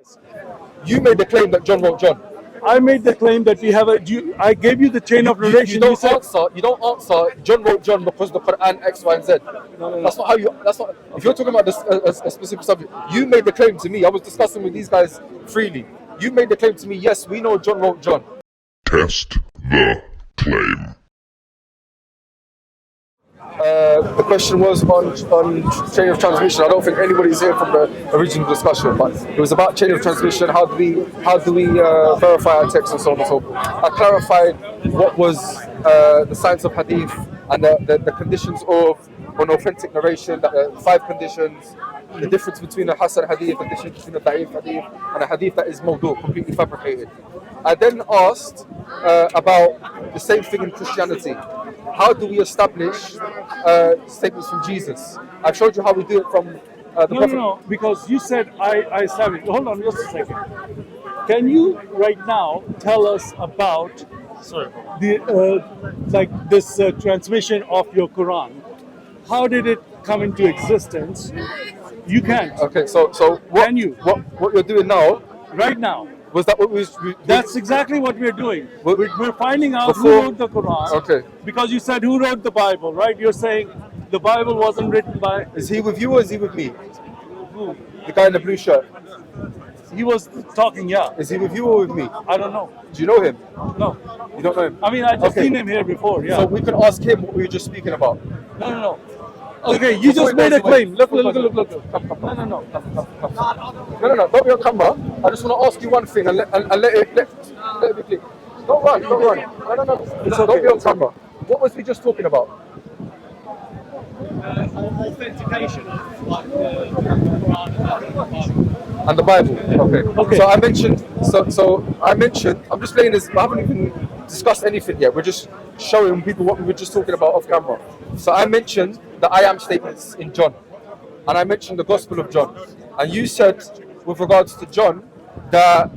this. You made the claim that John wrote John. I made the claim that we have I gave you the chain of narration. You don't answer John wrote John because the Quran X, Y, and Z. No. That's not how you. That's not. If you're talking about this, a specific subject, you made the claim to me. I was discussing with these guys freely. You made the claim to me. Yes, we know John wrote John. Test the claim. The question was on chain of transmission. I don't think anybody's here from the original discussion, but it was about chain of transmission. How do we verify our text and so on and so forth. I clarified what was the science of hadith and the conditions of an authentic narration, the 5 conditions, the difference between a Hasan hadith, the difference between a Da'if hadith, and a hadith that is mawdu', completely fabricated. I then asked about the same thing in Christianity. How do we establish statements from Jesus? I showed you how we do it from the Prophet. No, because you said I established. Hold on just a second. Can you right now tell us about the this transmission of your Quran? How did it come into existence? You can't. Okay, so what, Can you? What you're doing now? Right now. Was that what we That's exactly what we're doing. We're finding out Before- who wrote the Quran. Okay. Because you said who wrote the Bible, right? You're saying the Bible wasn't written by Is he with you or is he with me? who? The guy in the blue shirt. He was talking, yeah. Is he with you or with me? I don't know. Do you know him? No. You don't know him? I mean, I just Okay. seen him here before, yeah. So we can ask him what we were just speaking about. No. Okay, you just made a claim. Look. No. No, don't be on camera. I just want to ask you one thing and let it be clear. Don't run. No. It's Don't okay. be on camera. What was we just talking about? Authentication of like the Quran And the Bible. Okay. So I mentioned. I'm just laying this. I haven't even discussed anything yet. We're just showing people what we were just talking about off camera. So I mentioned the I am statements in John, and I mentioned the Gospel of John, and you said with regards to John that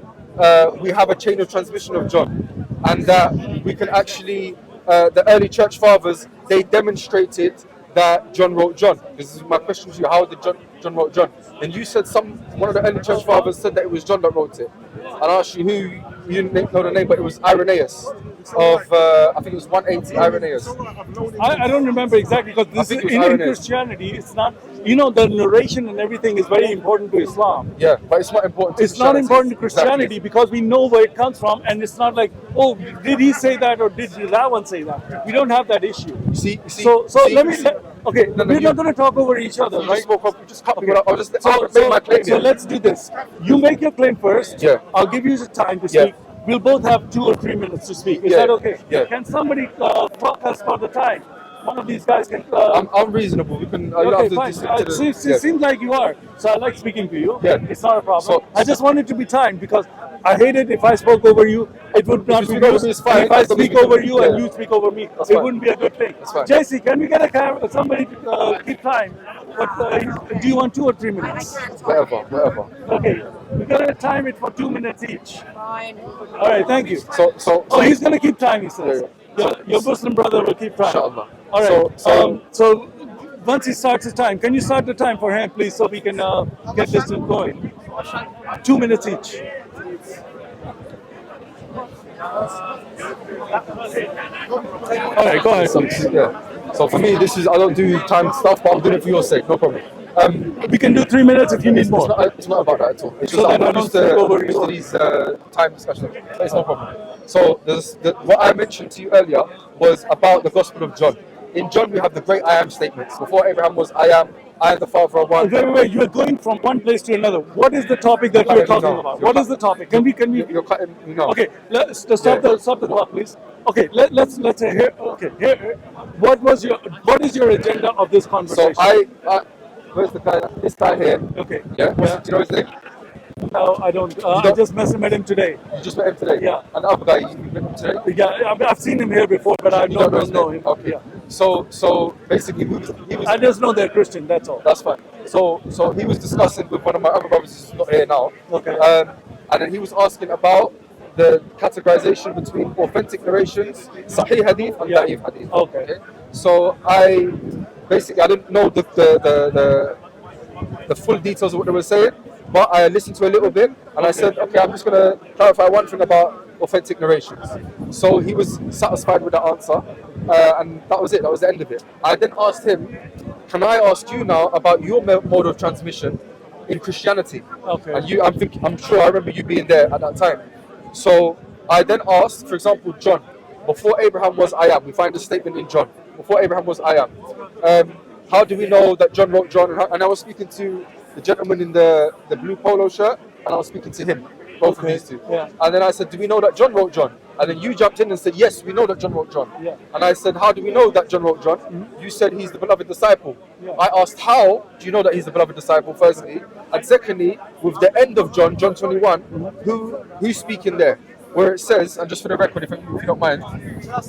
we have a chain of transmission of John, and that we can actually the early church fathers, they demonstrated that John wrote John. This is my question to you: how did John wrote John? And you said one of the early church fathers said that it was John that wrote it. And I asked you who. You didn't know the name, but it was Irenaeus of I think it was 180 Irenaeus. I don't remember exactly because this think is it was in Irenaeus. Christianity. It's not. You know, the narration and everything is very important to Islam. Yeah, but it's not important to It's not Christianity. important to Christianity Exactly. because we know where it comes from, and it's not like, oh, did he say that or did that one say that? We don't have that issue. See, So let me. Okay, No, we're you- not going to talk over each other, You right? just spoke up, you just cut me. I'll just So, make my claim. so let's do this. You make your claim first. Yeah. I'll give you the time to Yeah. speak. We'll both have 2 or 3 minutes to speak. Is Yeah. that okay? Yeah. Can somebody talk us for the time? One of these guys can. I'm reasonable. We can. You don't Okay, have to fine. stick to the- It seems like you are. So I like speaking to you. Yeah. It's not a problem. So- I just wanted to be timed because I hate it if I spoke over you. It would not you be speak over good. me, it's fine. If I That's speak okay. over you and Yeah. you speak over me, it fine. wouldn't be a good thing. That's fine. JC, can we get a camera? Somebody keep time. But do you want 2 or 3 minutes? Whatever. Okay. We're gonna time it for 2 minutes each. Fine. All right. Thank you. So. Oh, he's gonna keep time. He says. Your Muslim brother will keep time. Inshallah. All right. So- So once he starts his time, can you start the time for him, please, so we can get this thing going? 2 minutes each. All right, go ahead. So for me, this is I don't do time stuff, but I'm doing it for your sake. No problem. We can do 3 minutes if you need more. It's not about that at all. It's So just then I I'm don't used speak over to you. these time discussions. But it's no problem. So what I mentioned to you earlier was about the Gospel of John. In John, we have the great I am statements. Before Abraham was I am the Father of one. Wait, you're going from one place to another. What is the topic that you're talking about? What is the topic? Can we? You're cutting me now. Okay, let's stop the clock, please. Okay, let's hear. Okay, here. What is your agenda of this So conversation? where's the guy? This guy here. Okay. Yeah. Do you know his name? No, I don't. I just met him today. You just met him today. Yeah. And the other guy you met him today. Yeah, I've seen him here before, but I You don't know his don't know name? him. Okay. Yeah. So basically, he was. I just know they're Christian. That's all. That's fine. So he was discussing with one of my other brothers who's not here now. Okay. And then he was asking about the categorization between authentic narrations, Sahih Hadith, and Yeah. Da'if Hadith. Okay. So I didn't know the full details of what they were saying. but I listened to a little bit, and I said, okay, I'm just going to clarify one thing about authentic narrations. So he was satisfied with the answer, and that was it. That was the end of it. I then asked him, can I ask you now about your mode of transmission in Christianity? Okay. And I'm sure I remember you being there at that time. So I then asked, for example, John, before Abraham was I am. We find a statement in John. Before Abraham was I am. How do we know that John wrote John? And I was speaking to the gentleman in the blue polo shirt, and I was speaking to him, both of these two. Yeah. And then I said, do we know that John wrote John? And then you jumped in and said, yes, we know that John wrote John. Yeah. And I said, how do we know that John wrote John? You said he's the beloved disciple. Yeah. I asked, how do you know that he's the beloved disciple, firstly? And secondly, with the end of John 21, who's speaking there? Where it says, and just for the record, if you don't mind, Yeah, you should have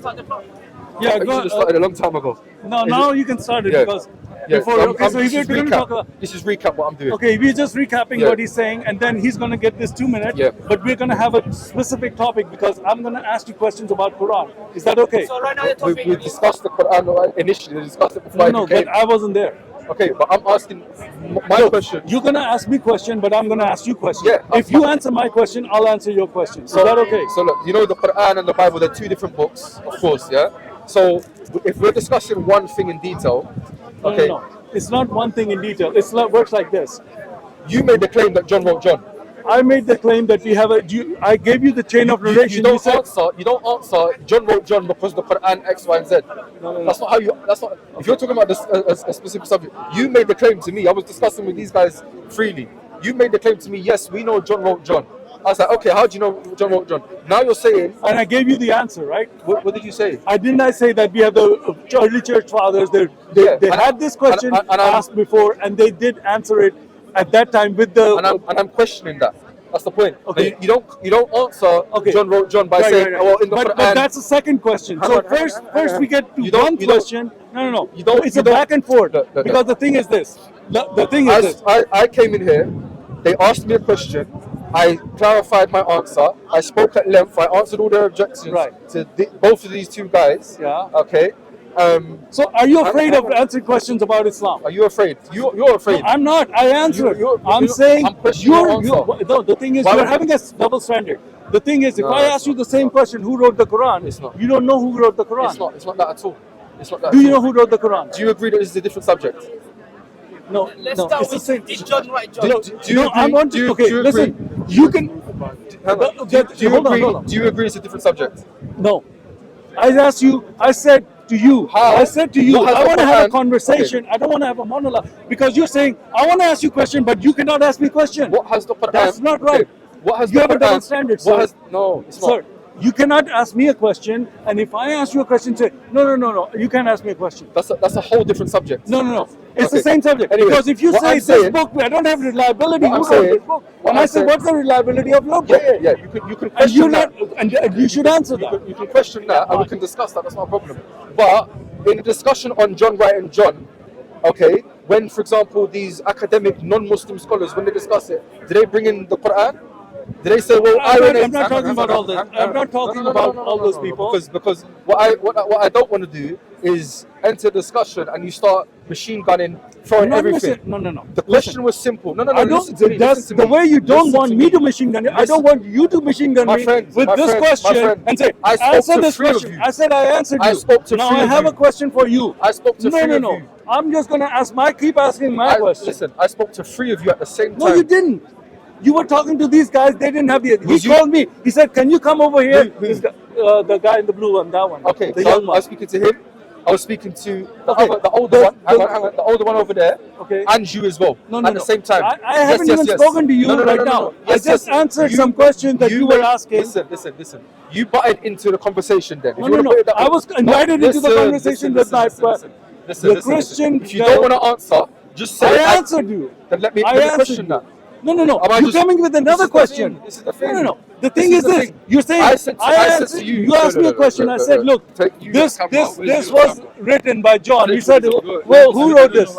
started a long time ago. No, now you can start it Yeah. because Yeah, before. so Okay, so this we're is going to recap. talk about. This is recap what I'm doing. Okay, we're just recapping Yeah. what he's saying, and then he's going to get this 2 minutes. Yeah. But we're going to have a specific topic because I'm going to ask you questions about Quran. Is that okay? So right now the topic We discussed the Quran initially. We discussed it before No, I came. but I wasn't there. Okay, but I'm asking my question. You're going to ask me question, but I'm going to ask you question. Yeah, If you answer my question, I'll answer your question. Is that okay? So look, you know the Quran and the Bible, they're two different books, of course, yeah? So if we're discussing one thing in detail, okay, No. It's not one thing in detail. It works like this. you made the claim that John wrote John. I made the claim that we have I gave you the chain of narration. You don't said- answer John wrote John because the Quran X, Y, and Z. No. That's not how you. That's not. If you're talking about this a specific subject, you made the claim to me. I was discussing with these guys freely. You made the claim to me. Yes, we know John wrote John. I was like, okay, how do you know John wrote John? Now you're saying, And I gave you the answer, right? what did you say? Didn't I say that we have the early church fathers? They Yeah, and had this question and I'm- asked before, and they did answer it at that time with the. And I'm questioning that. That's the point. Okay. You don't answer Okay. John wrote John by Right, saying, right. oh, in the but Quran. that's the second question. So first we get to You don't- one you don't- question. No. you don't- It's you a don't- back and forth No. because the thing is this. The thing is this. I came in here, they asked me a question, I clarified my answer, I spoke at length, I answered all their objections Right. to both of these two guys. Yeah. Okay. So are you afraid of answering questions about Islam? Are you afraid? You're afraid. I'm not. I answered. I'm you're- saying I'm questioning your answer. No, the thing is, Why you're would- having a double standard. The thing is, if No, I it's ask you the same question, who wrote the Quran? It's not. You don't know who wrote the Quran. It's not that at all. It's not that Do at you know all. who wrote the Quran? Do you agree that this is a different subject? No, Let's no. start It's the with same. did John write John? No, do you no, I'm agree- on. do you- Okay, do you listen. You can. Hang on. Do you hold on, agree? hold on. Do you agree it's a different subject? No. I asked you. I said to you. How? I said to you. What has I the want to have a Quran- conversation. I don't want to have a monologue because you're saying I want to ask you a question, but you cannot ask me a question. What has the Quran? That's not right. Okay. What has You the have a Quran? double standard, sir. What has, no, it's not. Sir, you cannot ask me a question, and if I ask you a question, say, no, you can't ask me a question. That's a whole different subject. No. It's Okay. the same subject. Anyway, because if you what say I'm this saying- book, I don't have reliability. What I'm Who wrote saying- this book? what And I'm I said, saying- what's the reliability of your book? Yeah. You can And question you that. and you should answer that. You can question that, and we can discuss that. That's not a problem. But in the discussion on John writing John, okay, when, for example, these academic non-Muslim scholars, when they discuss it, do they bring in the Quran? Do they say, well, I'm not talking about all this. I'm not talking about all those people. Because what I don't want to do is enter discussion and you start machine gunning, throwing I'm not everything. machine- No. The question was simple. No. I Listen don't. to me. That's listen to the me. way you don't Listen want to me to machine gun you. I don't want you to machine gun My me friend, with my this friend, my question friend. and say, I spoke answer to this 3 of question. you. I said I answered I you. spoke to now 3 I of have you. a question for you. I spoke to 3 of No. you. I'm just gonna ask keep asking my question. Listen, I spoke to 3 of you at the same time. No, you didn't. You were talking to these guys. They didn't have the. Who's He you? called me. He said, "Can you come over here?" Who? This guy, the guy in the blue one, that one. Okay, the so young I one. was speaking to him. I was speaking to Okay, the older one. Hang on, the older one over there. Okay. And you as well. No, at the same time. I haven't even spoken to you right now. I just answered some questions that you were asking. Listen. You butted into the conversation then. If No, you wanna no. put it that I way. was invited into the conversation with my Listen. Christian If you guy- don't want to answer, just say I answered you. Then let me I answered question you. that. No. Am I You're just- coming with another this is the question. thing, this is the thing. No. The thing This is is the this. thing. You're saying I said answered to you. You asked me a question. I said, look, Take- you this got camera. Where's this your was camera? written by John. He said, well, who wrote this?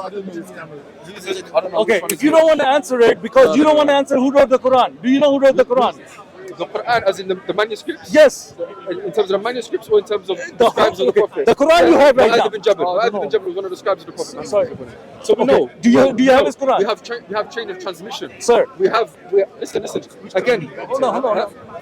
Okay, if you don't want to answer it because you don't want to answer who wrote the Quran. Do you know who wrote the Quran? The Quran, as in the manuscripts? Yes. In terms of the manuscripts or in terms of The the scribes of the okay, Prophet? the Quran you have right now. Mu'adh bin Jabal. Oh, Mu'adh no. bin Jabal was one of the scribes of the Prophet. Sorry. So we Okay. know. Do you have his Quran? We have chain of transmission. Sir. Listen. Again. Hold on.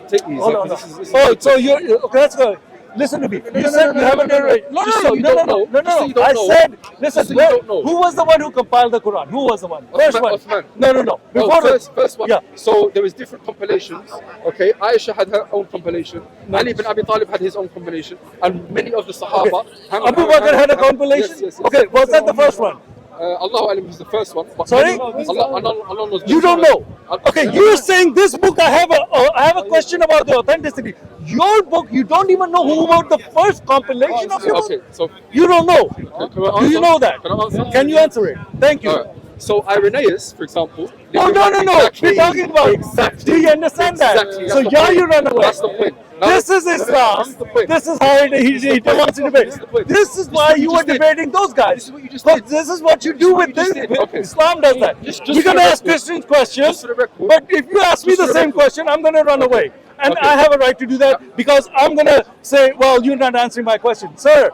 Take these. Hold on. This is Oh, so you're okay. Let's go. Listen to me. You said you haven't done it. No. Just so you don't know. Just so you don't I know. said, Just listen. so you don't know. Who was the one who compiled the Quran? Who was the one? First one. Uthman. No. Before First one. Yeah. So there was different compilations. Okay, Aisha had her own compilation. Ali ibn Abi Talib had his own compilation, and many of the Sahaba. Abu Bakr had a compilation. Yes. Okay, was that the first one? Allahu Alam was the first one. But Sorry? Allah knows. You don't know. Okay, you're saying this book. I have a question about the authenticity. Your book, you don't even know who wrote the first compilation of your book. Okay, so You don't know. can I Do you answer? know that? Can I answer? Can you answer it? Thank you. So Irenaeus, for example. Oh, no. Exactly. We're talking about. Exactly. Do you understand that? Exactly. So That's the yeah, point. you run away. That's the point. Now, This is Islam. This is the point. This is how he wants to debate. This is the point. This is This is why what you you were just did. debating those guys. This is what you just Because did. this is what you do with what you this. just did. Okay. Islam does that. Just You're for going the to ask record. Christians questions, Just for the record. but if you ask me Just the for the same record. question, I'm going to run away. And Okay. I have a right to do that because I'm going to say, well, you're not answering my question. Sir,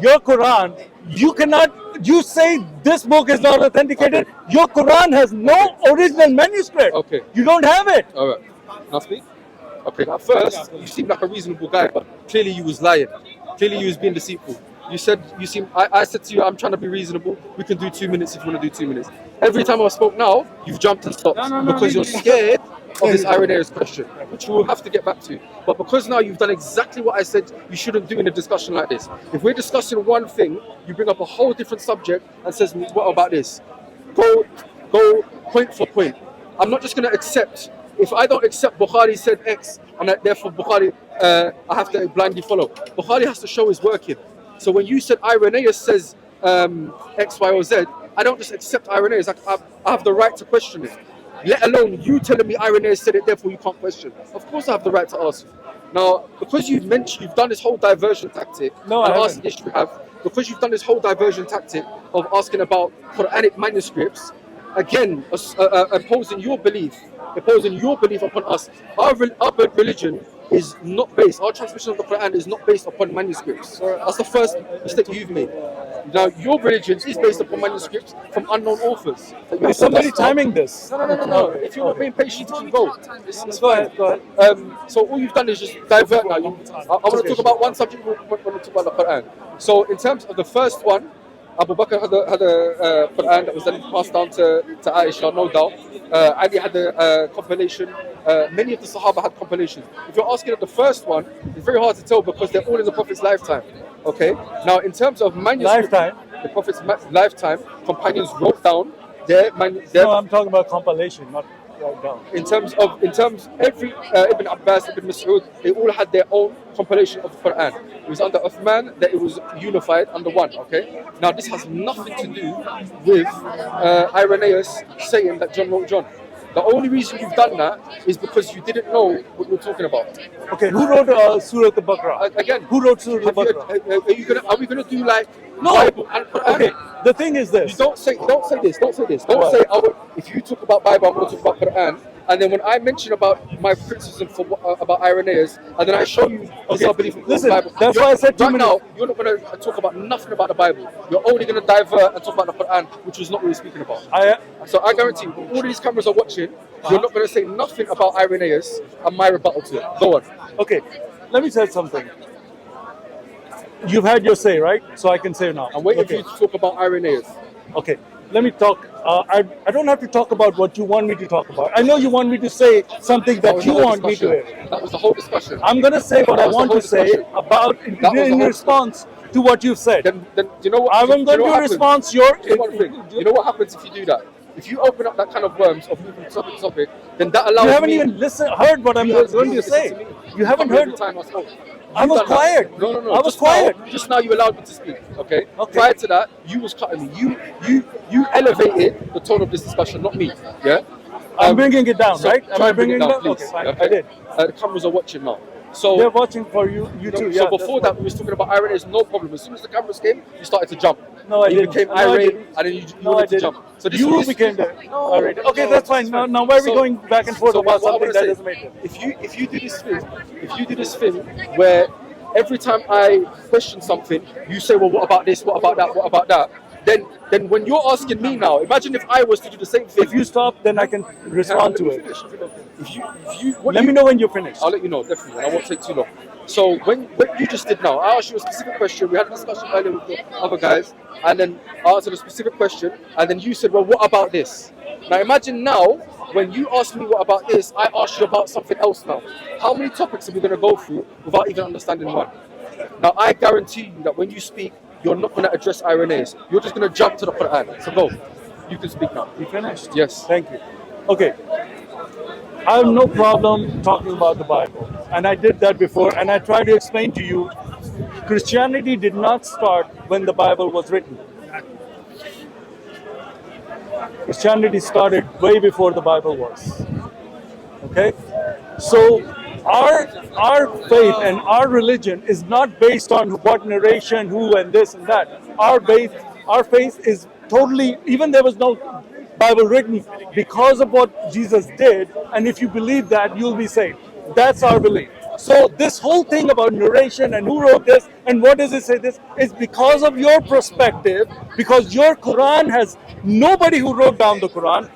your Quran, you say this book is not authenticated. Your Quran has no original manuscript. Okay. You don't have it. All right. Now speak. Okay. At first, you seemed like a reasonable guy, but clearly you was lying. Clearly you was being deceitful. You said I said to you, I'm trying to be reasonable. We can do 2 minutes if you want to do 2 minutes. Every time I spoke now, you've jumped and stopped because you're scared of this Irenaeus question, which we'll have to get back to. But because now you've done exactly what I said you shouldn't do in a discussion like this. If we're discussing one thing, you bring up a whole different subject and says, what about this? Go point for point. I'm not just going to accept. If I don't accept Bukhari said X, and therefore Bukhari, I have to blindly follow. Bukhari has to show his working. So when you said Irenaeus says X, Y, or Z, I don't just accept Irenaeus. I have the right to question it. Let alone you telling me Irenaeus said it, therefore you can't question. Of course I have the right to ask. Now, because you've done this whole diversion tactic, because you've done this whole diversion tactic of asking about Quranic manuscripts, again, imposing your belief upon us. Our religion is not based, our transmission of the Quran is not based upon manuscripts. That's the first mistake you've made. Now, your religion is based upon manuscripts from unknown authors. Is somebody timing this? No. If you're not being patient, you can go. Go ahead. So all you've done is just divert now. I want to talk about one subject, we want to talk about the Quran. So in terms of the first one, Abu Bakr had a Quran that was then passed down to Aisha, no doubt. Ali had a compilation. Many of the Sahaba had compilations. If you're asking at the first one, it's very hard to tell because they're all in the Prophet's lifetime. Okay. Now, in terms of manuscript, the Prophet's lifetime, companions wrote down their. No, I'm talking about compilation, not write down. In terms every Ibn Abbas, Ibn Mas'ud, they all had their own compilation of the Quran. It was under Uthman that it was unified under one. Okay. Now this has nothing to do with Irenaeus saying that John wrote John. The only reason you've done that is because you didn't know what you're talking about. Okay, who wrote Surah Al-Baqarah? Again, who wrote Surah Al-Baqarah? Are we gonna do like No. Bible and Quran? Okay, the thing is this. You don't say this. Don't say if you talk about Bible, I'm going to talk about Quran. And then when I mention about my criticism about Irenaeus, and then I show you this belief in the Bible. That's why I said 2 right minutes. now, you're not going to talk about nothing about the Bible. You're only going to divert and talk about the Quran, which was not what we're speaking about. So I guarantee you, all these cameras are watching. You're not going to say nothing about Irenaeus and my rebuttal to it. Go on. Okay, let me say something. You've had your say, right? So I can say now. I'm waiting for you to talk about Irenaeus. Okay, let me talk. I don't have to talk about what you want me to talk about. I know you want me to say something that you want me to hear. That was the whole discussion. I'm going to say what I want to say about in response to what you've said. Then you know what? I'm going to respond to your. You know what happens if you do that? If you open up that kind of worms of moving topic to topic, then that allows You haven't me. even heard what I'm going to say. You haven't heard. Every time I spoke. I was quiet. No. I was quiet. Just now you allowed me to speak. Okay. Prior to that, you was cutting me. You elevated the tone of this discussion, not me. Yeah. I'm bringing it down, So right? Am try I and bring bringing it it down, down? please. Okay, fine. Okay? I did. The cameras are watching now. So they're watching for you too. So before that, we was talking about Irenaeus, no problem. As soon as the cameras came, you started to jump. No, I you didn't. became No, I irate, didn't. and then you No, I wanted to didn't. jump. So this You this- became the No, irate. Okay, no, that's fine. fine. Now why are we So- going back and forth so about what I something wanna that say, doesn't matter? if you do this thing where every time I question something, you say, well, what about this? What about that? What about that? Then when you're asking me now, imagine if I was to do the same thing. If you stop, then I can respond to it. What Let me know when you're finished. I'll let you know, definitely, and I won't take too long. So what you just did now, I asked you a specific question. We had a discussion earlier with the other guys, and then I answered a specific question, and then you said, well, what about this? Now imagine now, when you ask me what about this, I ask you about something else now. How many topics are we going to go through without even understanding one? Now I guarantee you that when you speak, you're not going to address Irenaeus. You're just going to jump to the Quran. So go. You can speak now. You finished? Yes. Thank you. Okay. I have no problem talking about the Bible. And I did that before, and I tried to explain to you Christianity did not start when the Bible was written. Christianity started way before the Bible was. Okay? So our faith and our religion is not based on what narration, who, and this and that. Our faith is totally, even there was no Bible written, because of what Jesus did, and if you believe that, you'll be saved. That's our belief. So this whole thing about narration and who wrote this and what does it say this is because of your perspective, because your Quran has nobody who wrote down the Quran.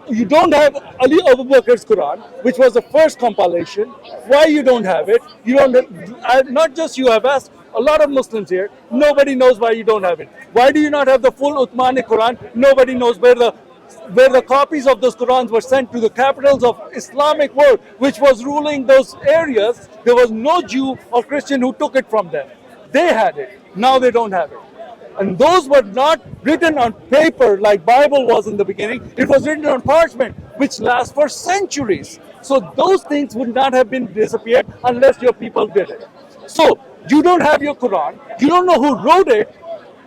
You don't have Ali Abu Bakr's Quran, which was the first compilation. Why you don't have it? You don't. Not just you have asked a lot of Muslims here. Nobody knows why you don't have it. Why do you not have the full Uthmani Quran? Nobody knows where the copies of those Qurans were sent to the capitals of Islamic world, which was ruling those areas. There was no Jew or Christian who took it from them. They had it. Now they don't have it. And those were not written on paper like Bible was in the beginning. It was written on parchment, which lasts for centuries. So those things would not have been disappeared unless your people did it. So you don't have your Quran. You don't know who wrote it.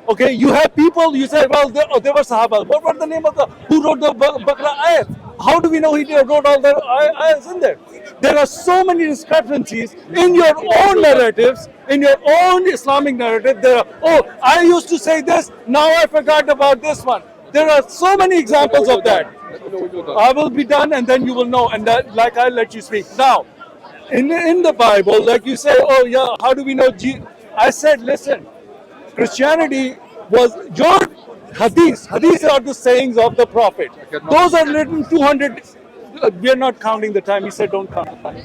Okay, you have people, you say, well, they were Sahaba. What was the name of who wrote the Baqarah ayat? How do we know he wrote all the ayats in there? There are so many discrepancies in your own narratives, in your own Islamic narrative. There are, oh, I used to say this, now I forgot about this one. There are so many examples of that. I will be done and then you will know, and that, like I let you speak. Now, in the Bible, like you say, oh yeah, how do we know? I said, listen, Christianity was your hadiths. Hadiths are the sayings of the Prophet. Those are written 200. We are not counting the time. He said, don't count the time.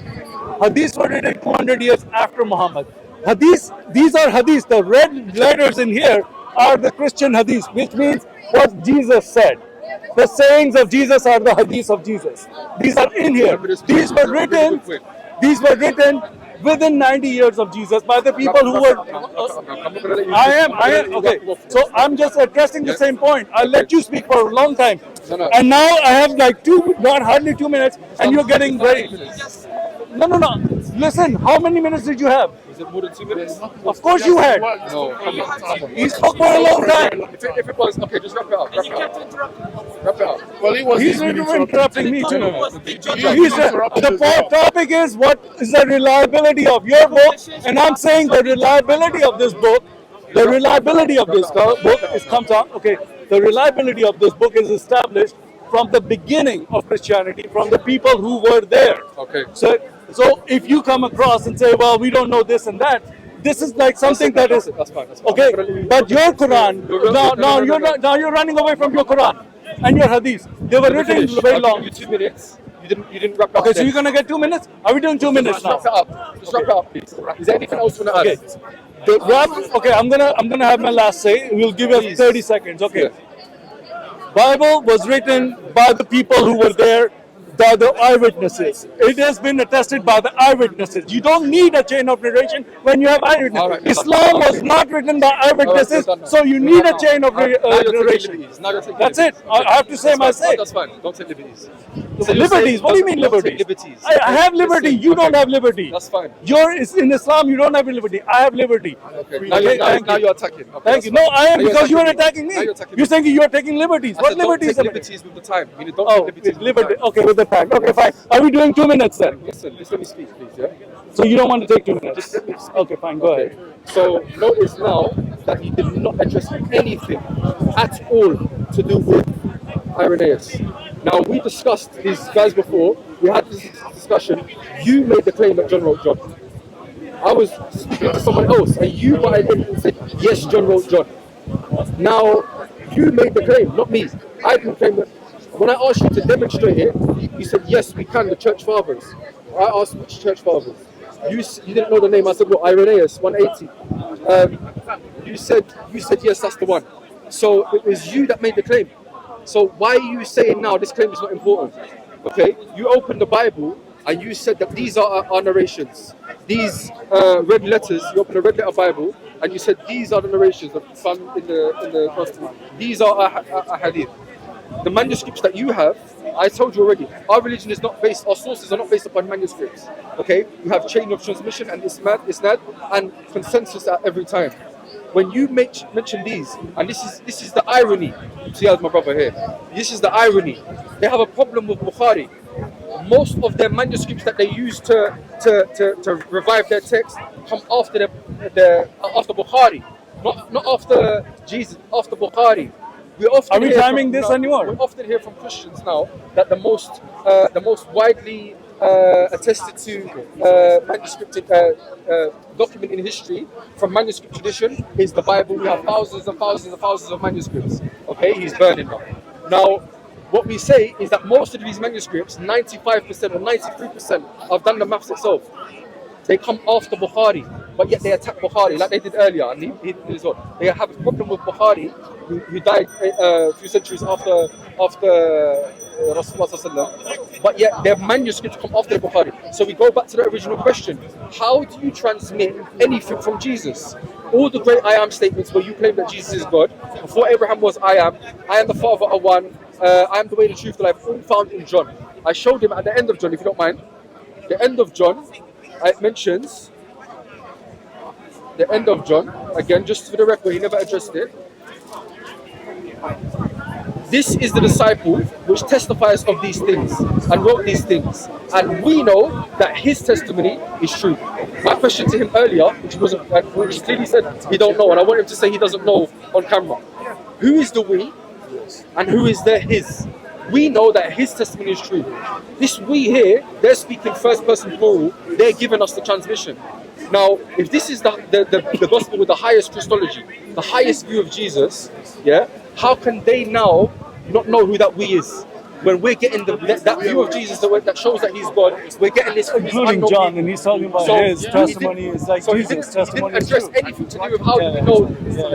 Hadiths were written 200 years after Muhammad. Hadiths, these are hadiths. The red letters in here are the Christian hadiths, which means what Jesus said. The sayings of Jesus are the hadiths of Jesus. These are in here. These were written within 90 years of Jesus by the people who were. I am. Okay. So I'm just addressing the same point. I'll let you speak for a long time. And now I have like hardly 2 minutes, and you're getting ready. No. Listen, how many minutes did you have? Is it more than 2 minutes? Of course you had. No, come on. He spoke for a long time. If it was, okay, just wrap it up. Wrap it up. Well, He's interrupting me too. The The topic is what is the reliability of your book, and I'm saying the reliability of this book. The reliability of this book comes out. Okay, the reliability of this book is established from the beginning of Christianity, from the people who were there. Okay. So if you come across and say, well, we don't know this and that, this is like something that is That's fine. okay. But your Quran, now you're running away from your Quran and your hadiths. They were written very long. You 2 minutes. You didn't wrap it up. Okay, so you're gonna get 2 minutes? Are we doing 2 minutes now? Wrap it up. Just wrap it up, please. Is there anything else you want to add? Okay, I'm gonna have my last say. We'll give us 30 seconds. Okay. Bible was written by the people who were there, by the eyewitnesses. It has been attested by the eyewitnesses. You don't need a chain of narration when you have eyewitnesses. Right, Islam was not written by eyewitnesses, so you need a chain of narration. That's it. I have to say my say. That's fine. Don't take liberties. Liberties? What do you mean liberties? I have liberty. You don't have liberty. That's fine. You're in Islam. You don't have liberty. I have liberty. Okay. Now you're attacking. Okay, Thank you. that's No, fine. I am Now you're because you are attacking attacking me. me. Now you're attacking You're me. saying you're taking liberties. I What said don't liberties? take liberties with the time. You don't Oh, take liberties with the liberty. time. Okay, with the fine. Okay, fine. Are we doing 2 minutes then? Listen, just let me speak, please, yeah? So you don't want to take 2 minutes? Just let me speak. Okay, fine. Go ahead. So notice now that he did not address anything at all to do with Irenaeus. Now, we discussed these guys before. We had this discussion. You made the claim that John wrote John. I was speaking to someone else, and you got identity and said, yes, John wrote John. Now, you made the claim, not me. I didn't claim that. When I asked you to demonstrate it, you said, yes, we can, the church fathers. I asked which church fathers. You didn't know the name. I said, well, Irenaeus, 180. You said, yes, that's the one. So it was you that made the claim. So why are you saying now this claim is not important? Okay, you opened the Bible and you said that these are our narrations. These red letters, you opened a red letter Bible and you said these are the narrations that found in the Gospel. These are our hadith. The manuscripts that you have, I told you already, our religion is not based, our sources are not based upon manuscripts. Okay, you have chain of transmission and isnad and consensus at every time. When you mention these, and this is the irony. See, as my brother here, this is the irony. They have a problem with Bukhari. Most of their manuscripts that they use to revive their text come after after Bukhari, not after Jesus, after Bukhari. Are we timing this anymore? We often hear from Christians now that the most widely attested to manuscripted document in history from manuscript tradition is the Bible. We have thousands and thousands and thousands of manuscripts. Okay, he's burning them. Now, what we say is that most of these manuscripts, 95% or 93%, I've done the maths itself. They come after Bukhari, but yet they attack Bukhari like they did earlier, and he did as well. They have a problem with Bukhari, who died a few centuries after Rasulullah, but yet their manuscripts come after the Bukhari. So we go back to the original question: how do you transmit anything from Jesus? All the great I am statements where you claim that Jesus is God. Before Abraham was I am the Father of one, I am the way, the truth, the life, all found in John. I showed him at the end of John, if you don't mind. The end of John, it mentions the end of John, again, just for the record, he never addressed it. This is the disciple which testifies of these things and wrote these things. And we know that his testimony is true. My question to him earlier, which clearly said he don't know, and I want him to say he doesn't know on camera. Who is the we and who is the his? We know that his testimony is true. This we here, they're speaking first person plural, they're giving us the transmission. Now, if this is the gospel with the highest Christology, the highest view of Jesus, yeah, how can they now not know who that we is? When we're getting that view of Jesus that shows that he's God, we're getting this including John, and he's talking about his testimony is like Jesus' testimony. He didn't address anything to do with how do we know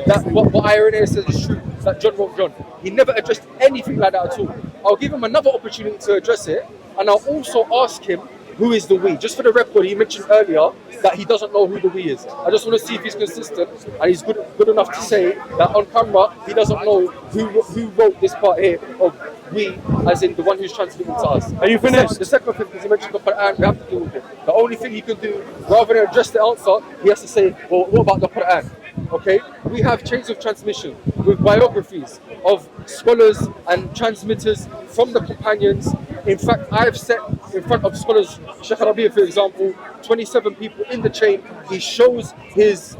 that what Irenaeus says is true, that John wrote John. He never addressed anything like that at all. I'll give him another opportunity to address it, and I'll also ask him who is the we. Just for the record, he mentioned earlier that he doesn't know who the we is. I just want to see if he's consistent, and he's good enough to say that on camera he doesn't know who wrote this part here of we, as in the one who's transmitting to us. Are you finished? The second thing, because he mentioned the Quran, we have to deal with it. The only thing he can do, rather than address the answer, he has to say, well, what about the Quran? Okay, we have chains of transmission with biographies of scholars and transmitters from the companions. In fact, I've set in front of scholars, Sheikh Rabi', for example, 27 people in the chain. He shows his,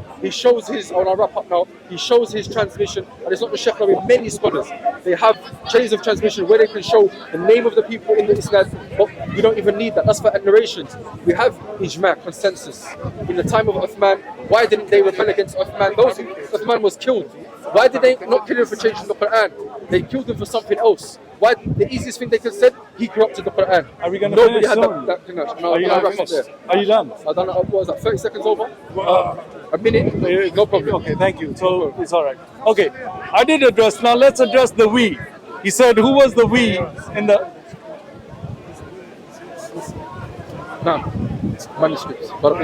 I'll wrap up now, he shows his transmission, and it's not the Sheikh Rabi', many scholars, they have chains of transmission where they can show the name of the people in the Isnad, but we don't even need that, that's for narrations. We have ijma', consensus. In the time of Uthman, why didn't they rebel against Uthman? Uthman was killed. Why did they not kill him for changing the Quran? They killed him for something else. Why? The easiest thing they could say, he corrupted the Quran. Are we going to finish soon? No, Are you done? I don't know, what was that, 30 seconds over? A minute? No problem. Okay, thank you. So it's all right. Okay, I did address, now let's address the we. He said, who was the we in the... No, manuscripts. No,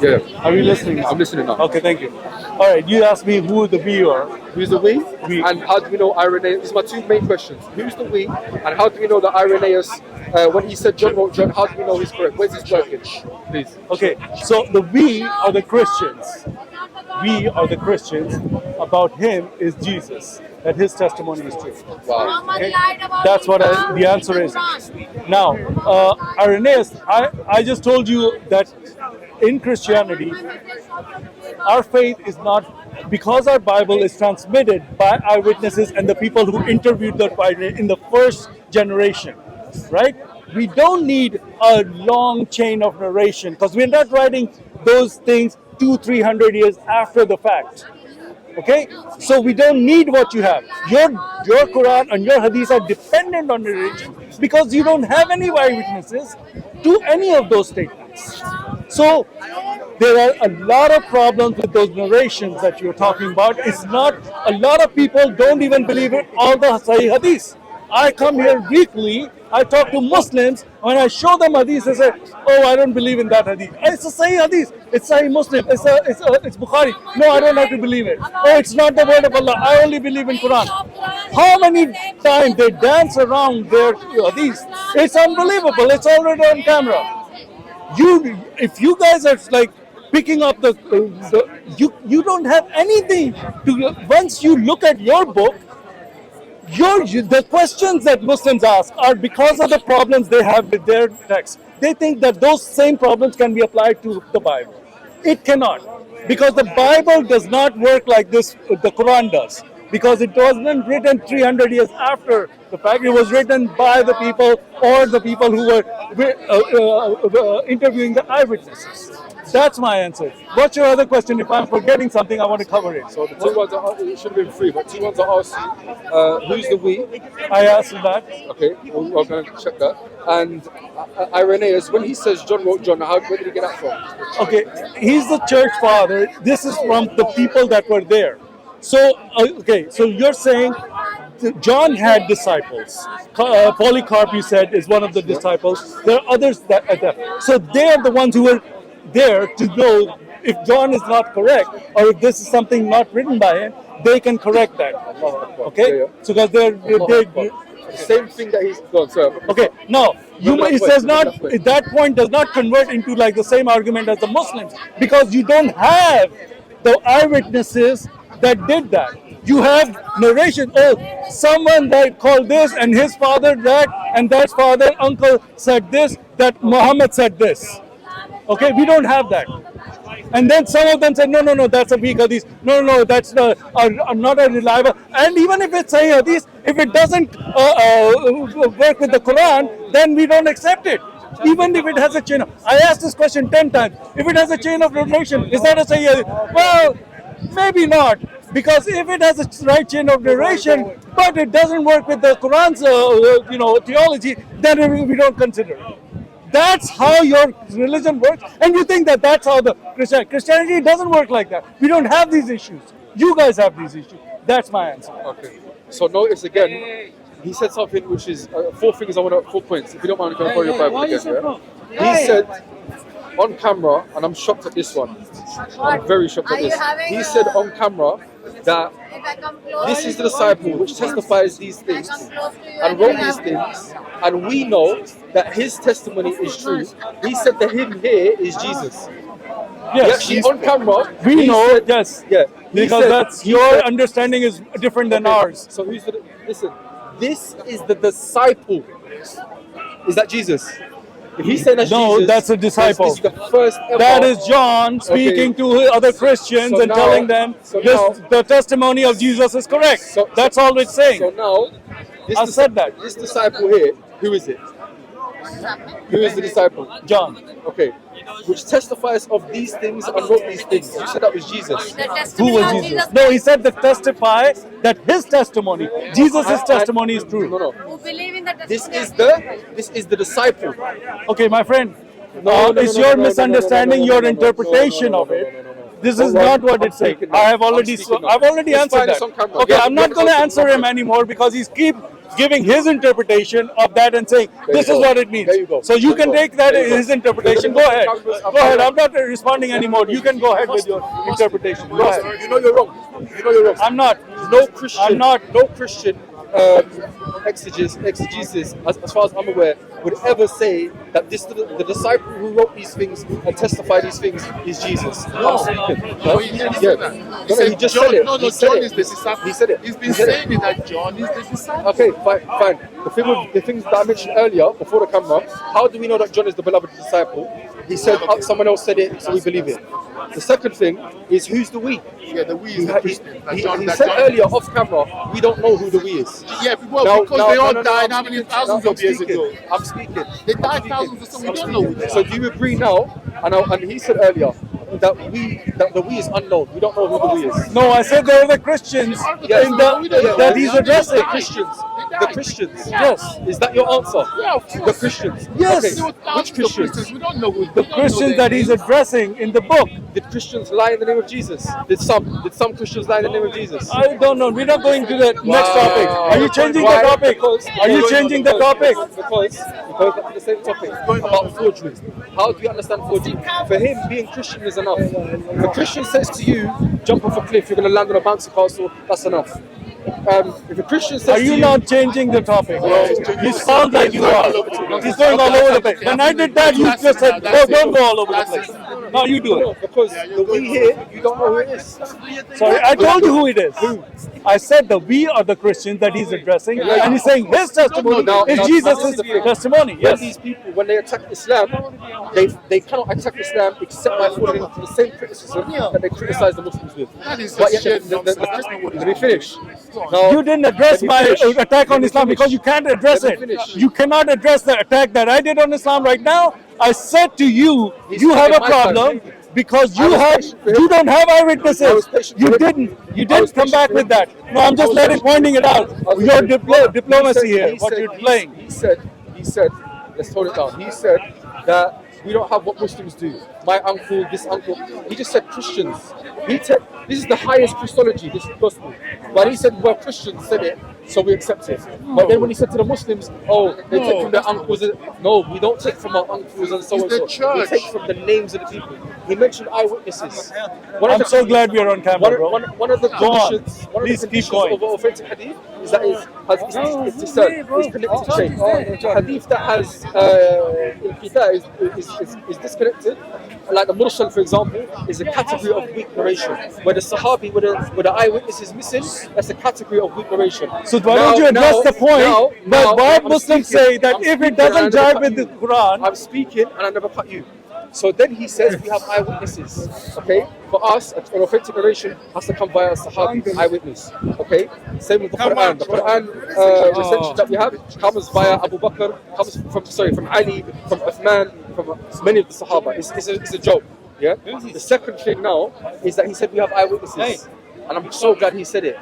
yeah. Are you listening now? I'm listening now. Okay, thank you. All right, you asked me who the we are. Who's the we? And how do we know Irenaeus? These are my two main questions. Who's the we? And how do we know that Irenaeus, when he said John wrote John, how do we know he's correct? Where's his workage? Please. Okay, so the we are the Christians. We are the Christians about him is Jesus, that his testimony is true. Wow. Okay? That's what the answer is. Now, Irenaeus, I just told you that in Christianity, our faith is not, because our Bible is transmitted by eyewitnesses and the people who interviewed the Bible in the first generation, right? We don't need a long chain of narration because we're not writing those things 200-300 years after the fact. Okay, so we don't need what you have. Your Quran and your Hadith are dependent on narration because you don't have any eyewitnesses to any of those statements. So there are a lot of problems with those narrations that you're talking about. It's not, a lot of people don't even believe in all the Sahih Hadith. I come here weekly, I talk to Muslims, when I show them Hadith, they say, oh, I don't believe in that Hadith. It's a Sahih Hadith, it's Sahih Muslim, it's Bukhari. No, I don't have to believe it. Oh, it's not the word of Allah, I only believe in Quran. How many times they dance around their Hadith? It's unbelievable, it's already on camera. If you guys are like picking up you don't have anything to, once you look at your book, the questions that Muslims ask are because of the problems they have with their text. They think that those same problems can be applied to the Bible. It cannot, because the Bible does not work like this, the Quran does. Because it wasn't written 300 years after the fact, it was written by the people or the people who were interviewing the eyewitnesses. That's my answer. What's your other question? If I'm forgetting something, I want to cover it. So the two ones are, it should have been three, but two ones are asked who's the we? I asked you that. Okay, we're going to check that. And Irenaeus, when he says John wrote John, where did he get that from? Okay, he's the church father. This is from the people that were there. So, so you're saying John had disciples. Polycarp, you said, is one of the disciples. There are others so they're the ones who were there to know if John is not correct or if this is something not written by him, they can correct that. Okay? So because they're same thing that he's gone, sir. Okay, no, it says not, that point does not convert into like the same argument as the Muslims because you don't have the eyewitnesses that did that. You have narration. Oh, someone that called this and his father that and that father, uncle said this, that Muhammad said this. Okay, we don't have that. And then some of them said, no, that's a weak hadith. No, that's not a reliable. And even if it's a hadith, if it doesn't work with the Quran, then we don't accept it. Even if it has a chain of, I asked this question 10 times. If it has a chain of narration, is that a Sahih hadith? Well, maybe not. Because if it has a right chain of narration, but it doesn't work with the Quran's theology, then we don't consider it. That's how your religion works, and you think that that's how the Christianity doesn't work like that. We don't have these issues. You guys have these issues. That's my answer. Okay. So notice again, he said something which is 4 things I want to 4 points. If you don't mind, can I borrow your Bible again? Yeah? He said on camera, and I'm shocked at this one. I'm very shocked at this. He said on camera that this is the disciple which testifies these things and wrote these things, and we know that his testimony is true. He said that him here is Jesus. Yes, he actually on camera. We know, said, yes, yeah, because that's your understanding is different than ours. So who's the? Listen, this is the disciple. Is that Jesus? If he's saying that's no, Jesus, that's a disciple. This is the first ever. That is John speaking to other Christians and telling them the testimony of Jesus is correct. That's all it's saying. So now, I said that. This disciple here, who is it? Who is the disciple? John. Okay. Which testifies of these things and wrote these things. You said that was Jesus. Who was Jesus? No, he said that testify that his testimony, Jesus' testimony is true. No. Who believe in the This is the disciple. Okay, my friend. It's your misunderstanding, your interpretation of it. This is not what it's saying. I've already answered that. Okay, I'm not going to answer him anymore because he's keep giving his interpretation of that and saying this is what it means. So you can take that his interpretation. Go ahead. Go ahead. I'm not responding anymore. You can go ahead with your interpretation. Go ahead. You know you're wrong. I'm not. No Christian. I'm not. No Christian exegesis, as far as I'm aware, would ever say that the disciple who wrote these things and testified these things is Jesus. No, he didn't say that. He said He just John, said it. no, He said John it. is the disciple. He said it. He's been He said it. saying it that John is the disciple. Okay, fine. The things that I mentioned earlier before the camera, how do we know that John is the beloved disciple? He said someone else said it, so we believe it. The second thing is who's the we? Yeah, the we is the Christian. He said earlier off camera, we don't know who the we is. Yeah, because they all died how many thousands of years ago? I'm speaking. They died thousands of years ago. We don't know who they are. So do you agree now? And he said earlier that the we is unknown. We don't know who the we is. No, I said they're the Christians that he's addressing. The Christians. The Christians. Yes. Is that your answer? Yeah, of course. The Christians. Yes. There were Which thousands of Christians? We don't know who The Christians that he's addressing in the book. Did Christians lie in the name of Jesus? Did some Christians lie in the name of Jesus? I don't know. We're not going to the next topic. Are you changing Why? the topic? Are you changing the topic? Because going back to the same topic about forgery. How do you understand forgery? For him, being Christian is enough. If a Christian says to you, jump off a cliff, you're going to land on a bouncy castle, that's enough. If a Christian says Are to you you, not changing the topic? You sound like you are. He's going all over the place. When I did that, you just said, "Oh, don't go all over the place." Now you do no, it. because the we here, you don't know who it is. Sorry, I told you who it is. I said that we are the Christians that he's addressing, and he's saying his testimony is Jesus' testimony. When Yes. these people, when they attack Islam, they cannot attack Islam except by falling into the same criticism that they criticize the Muslims with. That is But just yet, shit nonsense. That's not what let me finish. Now, You didn't address let me my finish. attack on Let me Islam finish. because you can't address Let it. me finish. You cannot address the attack that I did on Islam right now. I said to you, He's you have a taking my time. problem because I was patient for him. you don't have I was eyewitnesses. patient You for him. didn't I was come patient back for with him. that. No, I'm just pointing it out. Your diplomacy here, what you're playing. He said, let's tone it down. He said that we don't have what Muslims do. My uncle, this uncle. He just said Christians. This is the highest Christology, this gospel. But he said, well, Christians said it, so we accept it. But then when he said to the Muslims, oh, they take from their uncles. No, we don't take from our uncles and so It's and the so. We church. take from the names of the people. He mentioned eyewitnesses. One of I'm the- so glad we're on camera, bro. one of the Go on. conditions, one of Please the keep conditions going. of authentic hadith is that it's discerned, it's connected to chain. Hadith that has is disconnected, like the mursal, for example, is a category of weak narration. Where the Sahabi, where the eyewitness is missing, that's a category of weak narration. So why don't you address the point that why Muslims say that if it doesn't jive with the Quran, I'm speaking and I never cut you. So then he says we have eyewitnesses. Okay? For us, an authentic narration has to come via a Sahabi, eyewitness. Okay? Same with the Quran. The Quran recension that we have comes via Abu Bakr, comes from Ali, from Uthman, from many of the Sahaba. It's a joke. Yeah? The second thing now is that he said we have eyewitnesses. And I'm so glad he said it.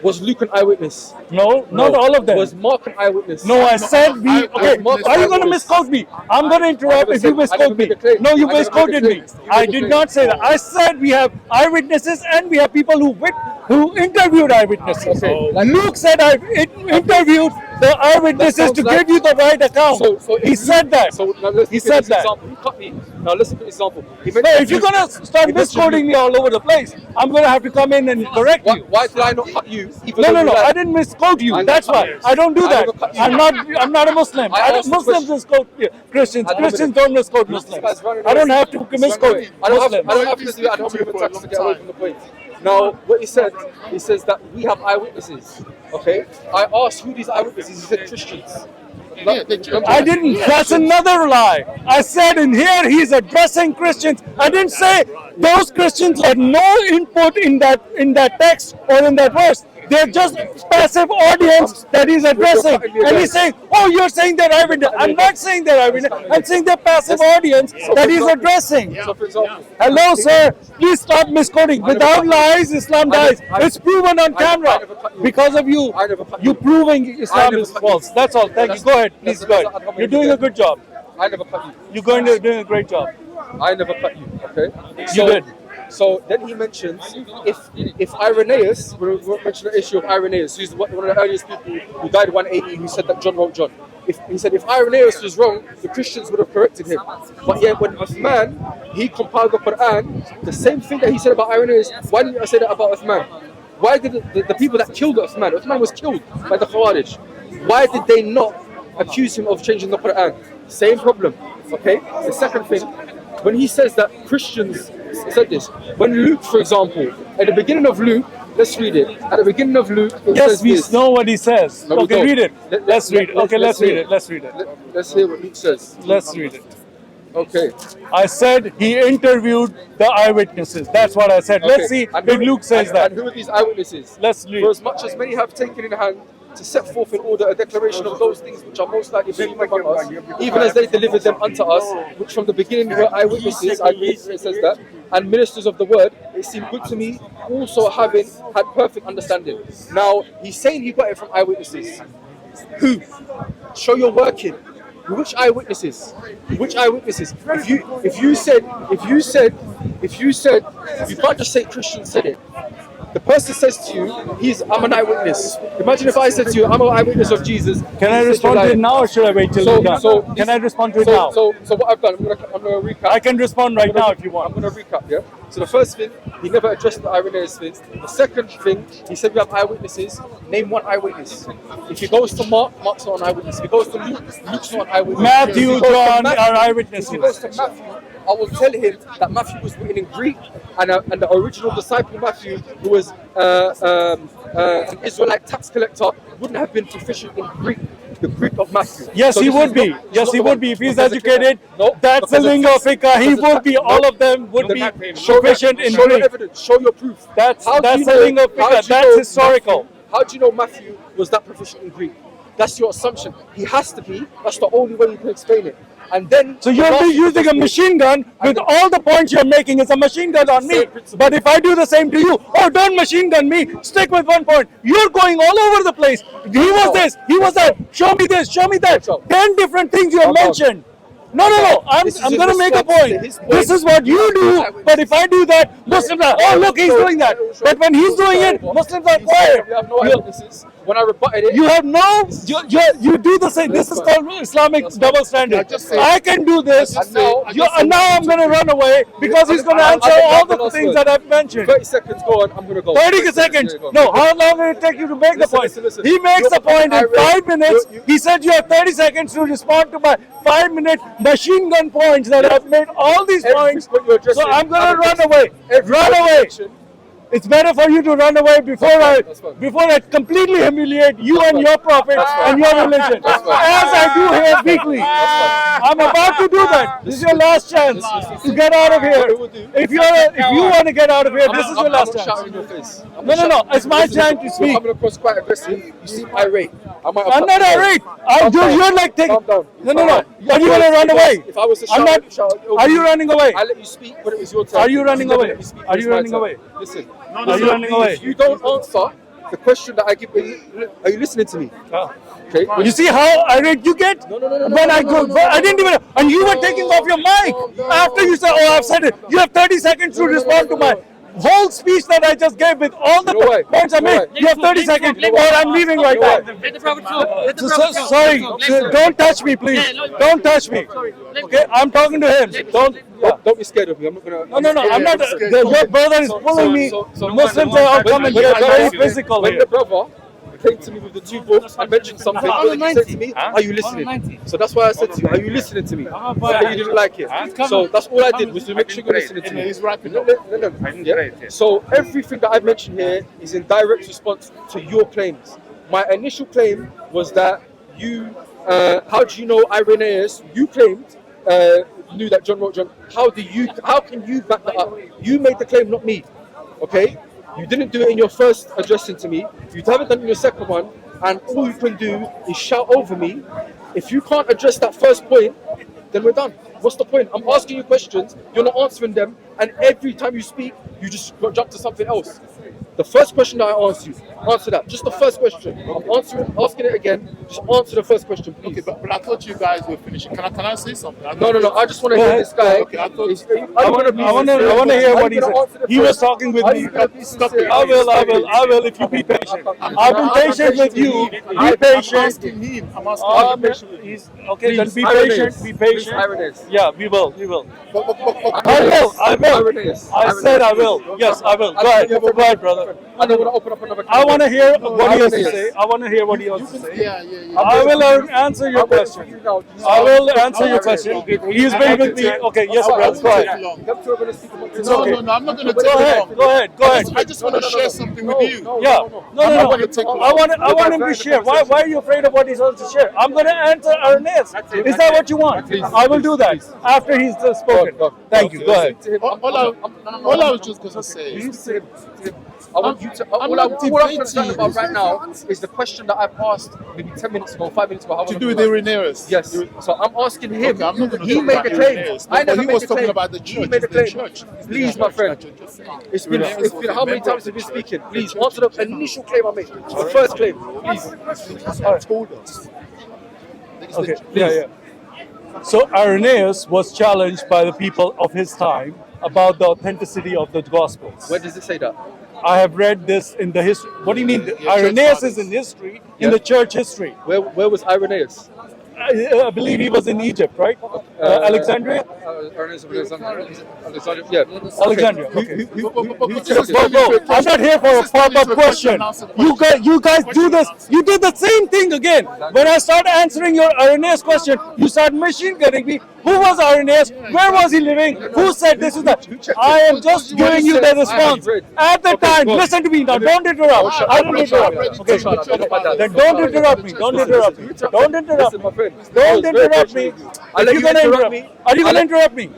Was Luke an eyewitness? no, not all of them. Was Mark an eyewitness? No, I said we. Okay, Mark- are you going to misquote me? I'm going to interrupt if you misquote me. No, you misquoted me. I did not say that. I said we have eyewitnesses and we have people who interviewed eyewitnesses. Okay. Luke said I interviewed the eyewitnesses to give you the right account. He said that. So now let's He look at said this that. example. He cut me. Now let's look at this example. He No, mentioned if you're Luke. going to start He mentioned misquoting Luke. me all over the place, I'm going to have to come in and correct you. Why did I not cut you? Even No, though no, you no. lied? I didn't misquote you. I That's never why. cut you. I don't do I that. never cut you. I'm not a Muslim. I asked the Muslims question. misquote Christians. I don't Christians believe- don't misquote This Muslims. guy's running I don't away. have to misquote I don't Muslims. have to do that. I don't believe in text to get away from the point. Now, what he says that we have eyewitnesses. Okay? I asked who these eyewitnesses. He said Christians. I didn't. That's another lie. I said in here he's addressing Christians. I didn't say those Christians had no input in that text or in that verse. They're just passive audience that he's addressing. And he's saying, oh, you're saying they're eyewitness. I'm not saying they're eyewitness. I'm saying they're passive audience that he's addressing. So, for example, Hello, sir. Please stop misquoting. Without lies, Islam dies. It's proven on camera because of you. You proving Islam is false. That's all. Thank you. Go ahead. Please go ahead. You're doing a good job. I never cut you. You're doing a great job. I never cut you. Okay? You did. So then he mentions if Irenaeus, we'll mention the issue of Irenaeus, who's one of the earliest people who died 180, who said that John wrote John. He said if Irenaeus was wrong, the Christians would have corrected him. But yet when Uthman, he compiled the Quran, the same thing that he said about Irenaeus, why didn't I say that about Uthman? Why did the people that killed Uthman was killed by the Khawarij. Why did they not accuse him of changing the Quran? Same problem. Okay. The second thing, when he says that Christians said this, when Luke, for example, at the beginning of Luke, let's read it. At the beginning of Luke, it Yes, says we this. know what he says. No, we Okay, don't. read it. Let's read it. Okay, let's read hear it. Let's read it. Let's hear what Luke says. Let's read it. Okay. I said he interviewed the eyewitnesses. That's what I said. Let's see And if who- Luke says that. And who are these eyewitnesses? Let's read. For as much as many have taken in hand to set forth in order a declaration of those things which are most likely to be upon us, even as they delivered them unto us, which from the beginning were eyewitnesses, I agree, it says that, and ministers of the word, it seemed good to me, also having had perfect understanding. Now, he's saying he got it from eyewitnesses. Who? Show your working. Which eyewitnesses? Which eyewitnesses? If you can't just say Christian said it. The person says to you, I'm an eyewitness. Imagine if I said to you, I'm an eyewitness of Jesus. Can I respond to it now or should I wait till you're done? Can I respond to it now? So what I've done, I'm gonna recap. I can respond right now if you want. I'm gonna recap, yeah? So the first thing, he never addressed the eyewitness thing. The second thing, he said we have eyewitnesses. Name one eyewitness. If he goes to Mark, Mark's not an eyewitness. If he goes to Luke, Luke's not an eyewitness. Matthew, If he goes to John Matthew, are If he eyewitnesses. goes to Matthew, I will tell him that Matthew was written in Greek, and the original disciple Matthew, who was an Israelite tax collector, wouldn't have been proficient in Greek. The Greek of Matthew. Yes, So he this would is be. not- Yes, not he the would one. be. If he's Because the- educated, No, that's the because lingo of fiqh. He because would be. no. All of them would be Show proficient in show your Greek. evidence. Show your proof. That's How do you the know- lingo of how do you fiqh. That's know historical. How do you know Matthew was that proficient in Greek? That's your assumption. He has to be. That's the only way you can explain it. And then So you're using a machine gun with all the points you're making. It's a machine gun on me. Same principle. But if I do the same to you, oh, don't machine gun me. Stick with one point. You're going all over the place. He was this. He was that. Show me this. Show me that. 10 different things you have mentioned. No. I'm This is going in to make a response to point. his point. This is what you do. But if I do that, Muslims are, oh, look, he's doing that. But when he's doing it, Muslims are quiet. We have no eyewitnesses. When I rebutted it, You have no, you do the same. This is called Islamic double standard. just say- I can do this, just say- and now I'm going to run away because he's going to answer all the things that I've mentioned. 30 seconds, go on. I'm gonna go. 30 seconds. Yeah, go. No, how long will it take you to make the Listen, point? listen. He makes You're the point in irate. 5 minutes. He said you have 30 seconds to respond to my 5-minute machine gun points that I've made all these Every points. point you're addressing, So I'm going to I'm run addressing. away. Every Run point away. you mention, It's better for you to run away before That's fine. before I completely humiliate you and your prophet fine. and your religion, That's fine. as I do here weekly. I'm about to do that. This is your last chance to get out of here. If you want to get out of here, this is your last I'm not shouting chance. in your face. I'm No, not no, no. shouting. It's my Listen, time to You're speak. coming across quite aggressive. You seem irate. I might have I'm not cut you irate. off. You're like taking. Calm down. No, no, no. Alright. Are you gonna run away? If I was to I'm shout, not. you shout over Are you me. running away? I let you speak when it was your turn. Are you running never away? let me speak when Are it's you my running turn. away? Listen. Are you running away? If you don't answer the question that I give, are you listening to me? Okay. You see how irate you get? No, When I go, I didn't even, and you were taking off your mic after you said, "Oh, I've said it." You have 30 seconds to respond to my whole speech that I just gave with all the You know what? points I You know made. what? You have 30 seconds, or I'm leaving right now. Let the prophet talk. Let the So, prophet talk. sorry, Let the- don't touch me, please. Don't touch me. Okay, I'm talking to him. Don't be scared of me. I'm not gonna. No, I'm not. Your brother is pulling me. Muslims are all coming When here the very brother- physical when here. the brother came to me with the 2 books and mentioned something, what did he say to me? Are you listening? So that's why I said to you, are you listening to me? But you didn't like it. So that's all I did was to make sure you're listening to me. He's wrapping No, up. no, no, yeah? So everything that I've mentioned here is in direct response to your claims. My initial claim was that you, how do you know Irenaeus? You claimed knew that John wrote John. How can you back that up? You made the claim, not me. Okay? You didn't do it in your first addressing to me. You haven't done it in your second one. And all you can do is shout over me. If you can't address that first point, then we're done. What's the point? I'm asking you questions, you're not answering them, and every time you speak, you just jump to something else. The first question that I asked you, answer that. Just the first question. I'm asking it again. Just answer the first question, please. Okay, but I thought you guys were finishing. Can I say something? No. I just want to hear this guy. Okay, I thought- I want to hear what he said. He was talking with me. I will if you be patient. I've been patient with you. Be I'm patient. asking him. I'm asking him. Okay, then be Irenaeus. patient. Be Please, patient. Irenaeus. Yeah, we will. But- I will. Irenaeus. I said I will. Yes, I will. Go ahead, brother. I don't want to open up another. I want to hear what he has to Irenaeus. say. I want to hear what he has to say. Yeah. I will answer your question. I will answer your question. He's been with me. Okay, yes, Brad, go ahead. No, I'm not going to Go take ahead. long. Go ahead. Go ahead. I just want to share something with you. Yeah. No. I'm not gonna take long. I want him to share. Why are you afraid of what he's supposed to share? I'm going to answer Irenaeus. Is that what you want? I will do that after he's spoken. Thank you. Go ahead. All I was just going to say is, I want you to. All I'm concerned about right now is the question that I've asked maybe 10 minutes ago, 5 minutes ago. to do with Irenaeus. Yes. So I'm asking him. Okay, I'm not going to He talk made about the claim. Irenaeus. I never He made was the talking claim. about the He church. made the The claim. church. Please, my friend. It's been how many times have you been speaking? Please answer the initial claim I made. The first claim, please. Told us. Okay. Yeah. So Irenaeus was challenged by the people of his time about the authenticity of the Gospels. Where does it say that? I have read this in the history. What do you mean? Irenaeus is in history, in the church history. Where was Irenaeus? I believe he was in Egypt, right? Alexandria? Irenaeus of Alexandria. Yeah. Alexandria. Okay. Just Bro, I'm not here for a pop-up question. You guys do this. You did the same thing again. When I start answering your Irenaeus question, you start machine gunning me. Who was Irenaeus? Where was he living? Who said this is that? I am just giving you the response. At the time, listen to me now. Don't interrupt. I don't interrupt. Okay. Then don't interrupt me. Don't interrupt me. Don't interrupt me. Don't interrupt me. Are you going to interrupt me? Are you going to interrupt me?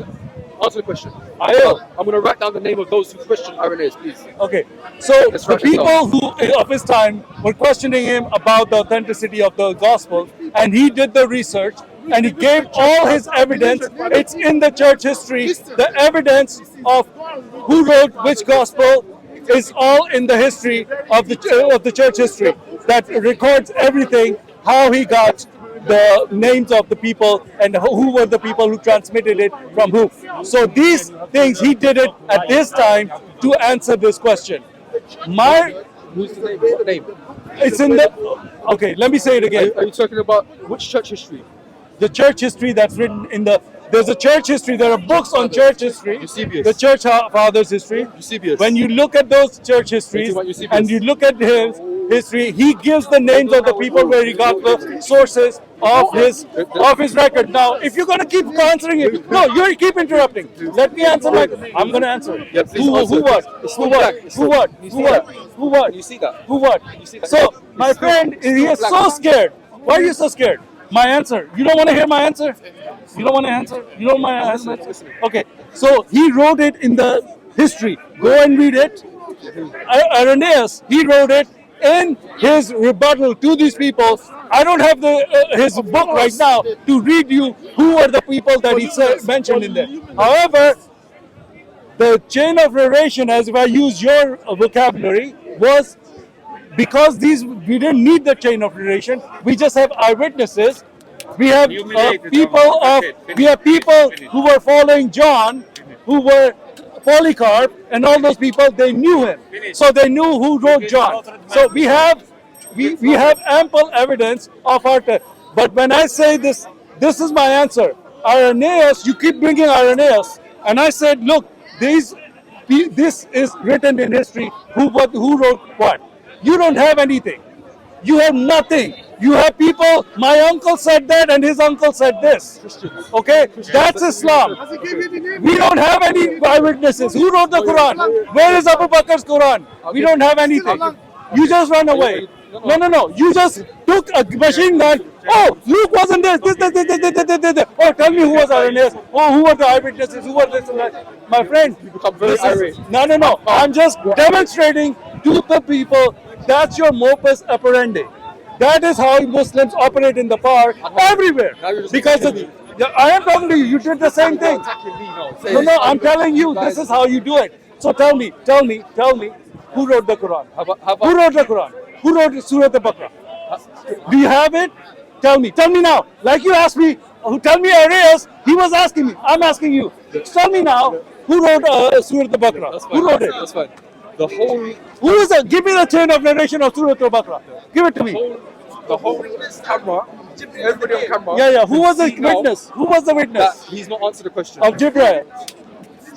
Answer the question. I will. I'm going to write down the name of those who question Irenaeus, please. Okay, so the people who of his time were questioning him about the authenticity of the gospel, and he did the research and he gave all his evidence. It's in the church history. The evidence of who wrote which gospel is all in the history of the church history that records everything, how he got the names of the people and who were the people who transmitted it from who. So these things, he did it at this time to answer this question. Who's the name? It's in the, okay, let me say it again. Are you talking about which church history? The church history that's written in there's a church history, there are books on church history, Eusebius. the church fathers history. Eusebius. When you look at those church histories and you look at his history, he gives the names of the people where he got the sources of his record. Now, if you're going to keep answering it, no, you keep interrupting. Let me answer I'm going to answer it. Yeah, please Who answer. what? You see that? Who what? So, my friend, he is so scared. Why are you so scared? My answer. You don't want to hear my answer? You don't want to answer? You don't want my answer? Okay. So he wrote it in the history. Go and read it. Irenaeus, he wrote it in his rebuttal to these people. I don't have his book right now to read you who were the people that he mentioned in there. However, the chain of narration, as if I use your vocabulary, was because we didn't need the chain of narration. We just have eyewitnesses. We have people who were following John, who were Polycarp, and all those people. They knew him, so they knew who wrote John. So we have ample evidence of our. But when I say this is my answer. Irenaeus, you keep bringing Irenaeus, and I said, look, this is written in history. Who wrote what? You don't have anything. You have nothing. You have people, my uncle said that and his uncle said this. Okay? That's Islam. We don't have any eyewitnesses. Who wrote the Quran? Where is Abu Bakr's Quran? We don't have anything. You just run away. No. You just took a machine gun. Oh, Luke wasn't there. This. Oh, tell me who was Irenaeus. Oh, who were the eyewitnesses? Who were this and that? My friend, You become very irate. No. I'm just demonstrating to the people that's your modus operandi. That is how Muslims operate in the park everywhere. Because I am talking to you. You did the same thing. No. I'm telling you, this is how you do it. So tell me, who wrote the Quran? Who wrote the Quran? Who wrote Surah Al-Baqarah? Do you have it? Tell me now. Like you asked me, tell me Irenaeus. He was asking me. I'm asking you. Tell me now, who wrote Surah Al-Baqarah? Who wrote it? That's fine. The whole. Who is it? Give me the chain of narration of Surah Al-Baqarah. Give it to me. The whole camera. Everybody on camera. Yeah. Who was the witness? Who was the witness? He's not answered the question. Of Jibreel.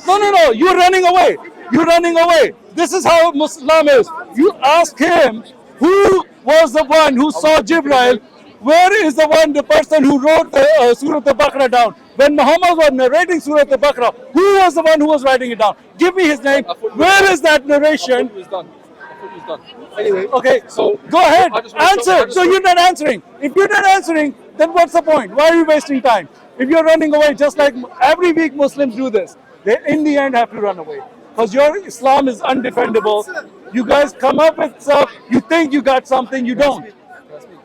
No. You're running away. You're running away. This is how Muslim is. You ask him who was the one who saw Jibril. Where is the person who wrote the Surah Al-Baqarah down? When Muhammad was narrating Surah Al-Baqarah, who was the one who was writing it down? Give me his name. Where is that narration? It was done. It was done. Anyway, Okay, so go ahead. I just wanna Answer. So you're not answering. If you're not answering, then what's the point? Why are you wasting time? If you're running away, just like every week Muslims do this, they in the end have to run away. Because your Islam is undefendable. You guys come up with stuff, you think you got something, you don't.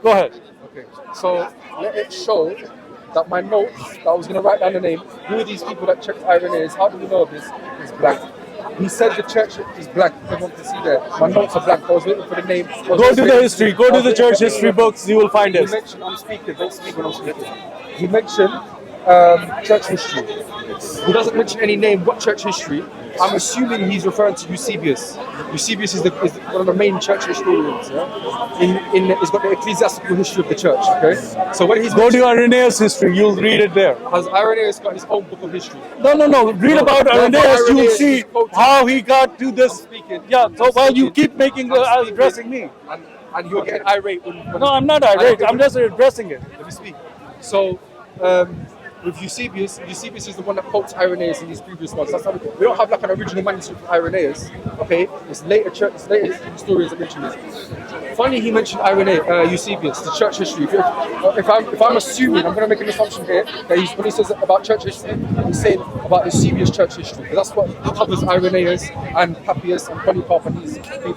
Go ahead. Okay, so let it show that my notes that I was going to write down the name, who are these people that checked Irenaeus? How do we know this? It's blank. He said the church is blank. Everyone can see there. My notes are blank. I was waiting for the name. Go to the history, go to the church history books, you will find He it. mentioned, I'm speaking, don't speak when I'm speaking. He mentioned church history. He doesn't mention any name. What church history? I'm assuming he's referring to Eusebius. Eusebius is one of the main church historians. Yeah? He's got the ecclesiastical history of the church. Okay, so when he's Go to Irenaeus history, you'll read it there. has Irenaeus got his own book of history? No. Read about Irenaeus, you will see how he got to this. Speaking. Yeah, so while you keep making addressing me. And you're getting irate. No, I'm not irate, I'm just addressing it. Let me speak. So, with Eusebius is the one that quotes Irenaeus in these previous ones. That's how we don't have like an original manuscript of Irenaeus. Okay, it's later historians that mention this. Funny he mentioned Eusebius, the church history. If I'm assuming, I'm going to make an assumption here that when he says about church history, he's saying about Eusebius' church history, because that's what covers Irenaeus and Papias and Polycarp and these people.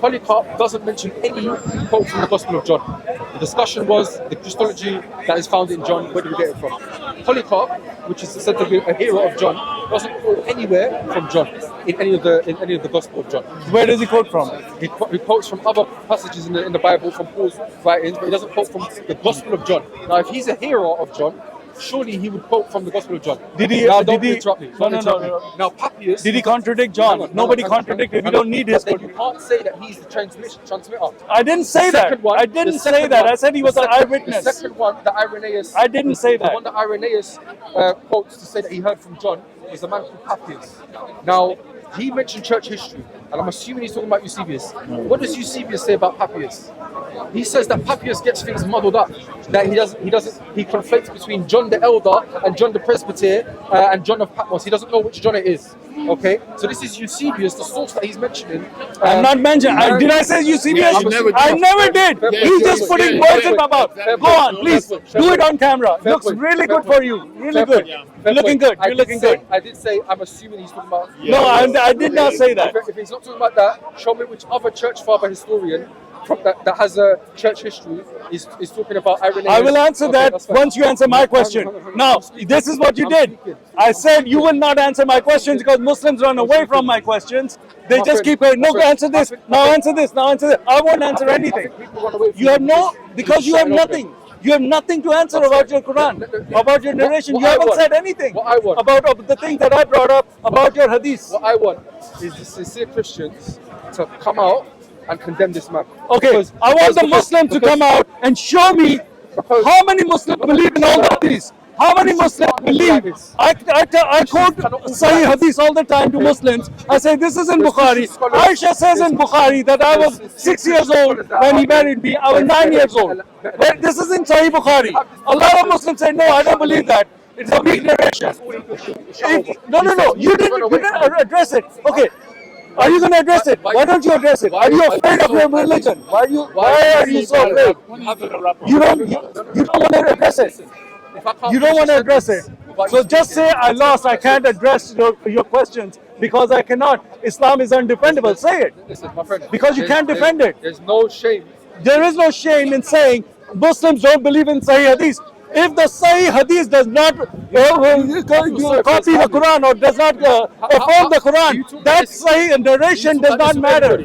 Polycarp doesn't mention any quote from the Gospel of John. The discussion was the Christology that is found in John. Where do we get it from? Polycarp, which is said to be a hero of John, doesn't quote anywhere from John in any of the Gospel of John. Where does he quote from? He quotes from other passages in the Bible, from Paul's writings, but he doesn't quote from the Gospel of John. Now, if he's a hero of John, surely he would quote from the Gospel of John. Did he? Now, Did don't he? interrupt me. No. Now, Papias. Did he contradict John? Nobody contradicted. We don't need his. Then you can't say that he's the transmitter. I didn't say that. I didn't say that. I said he was an eyewitness. The second one, the Irenaeus. I didn't say The that. one that Irenaeus quotes to say that he heard from John was a man called Papias. Now, he mentioned church history, and I'm assuming he's talking about Eusebius. What does Eusebius say about Papias? He says that Papias gets things muddled up. That he conflates between John the Elder and John the Presbyter and John of Patmos. He doesn't know which John it is. Okay, so this is Eusebius, the source that he's mentioning. I'm not mentioning. Did I say Eusebius? Yeah, you never I did. never did. Fair He's point. just putting Yeah, words fair in my mouth. point. Go on, please. Fair Do it point. on camera. Fair Looks point. really Fair good for you. Really Fair good. point. You're looking good. You're looking good. I did say, I'm assuming he's talking about. No, I did not say that. If he's not talking about that, show me which other church father historian that has a church history is talking about Irenaeus. I will answer Okay, that that's fine. once you answer my question. Now, this is what you did. I said you will not answer my questions because Muslims run away from my questions. They just keep saying, no, answer this. Now answer this. Now answer this. I won't answer anything. You have because you have nothing. You have nothing to answer about your Quran, about your narration. You haven't said anything about the things that I brought up about your hadith. What I want is the sincere Christians to come out and condemn this man. Okay, I want the Muslim to come out and show me how many Muslims believe in all of these. How many Muslims believe? I quote Sahih Hadith all the time to Muslims. I say this is in Bukhari. Aisha says in Bukhari that I was 6 years old when he married me. I was 9 years old. But this is in Sahih Bukhari. A lot of Muslims say no, I don't believe that. It's a weak narration. No. You didn't address it. Okay. Are you going to address it? Why don't you address it? Are you afraid of your religion? Why are you so afraid? You don't want to address it. You don't want to address it. So just say I lost. I can't address your questions because I cannot. Islam is undefendable. Say it. Listen, my friend. Because you can't defend it. There's no shame. There is no shame in saying Muslims don't believe in Sahih Hadith. If the Sahih Hadith does not copy the Quran or does not affirm the Quran, that Sahih narration does not matter.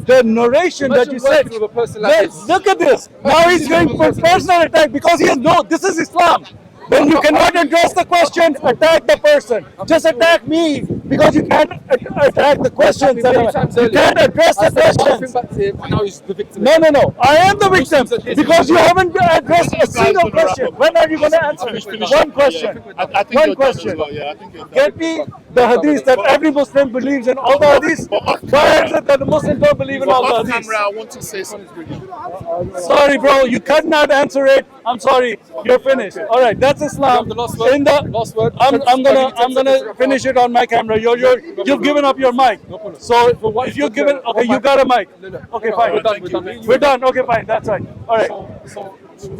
The narration that you said, look at this. Now he's going for personal attack because he has this is Islam. When you cannot address the question, attack the person. Just attack me because you can't attack the questions. You can't address the questions. Back to him, and now he's the victim. No. I am the victim because you haven't addressed a single question. When are you going to answer? One question. I think One you're question. done as well. Yeah, I think you're done. Get me the hadith that every Muslim believes in all the hadiths. Why is it that the Muslims don't believe in all the Off hadiths? camera, I want to say something. Sorry, bro, you cannot answer it. I'm sorry, you're finished. All right, that's Islam. The last word. In the Last word. I'm gonna finish it on my camera. You've given up your mic. So if you've given, okay, you got a mic. Okay, fine. We're done. Okay, fine. That's right. All right.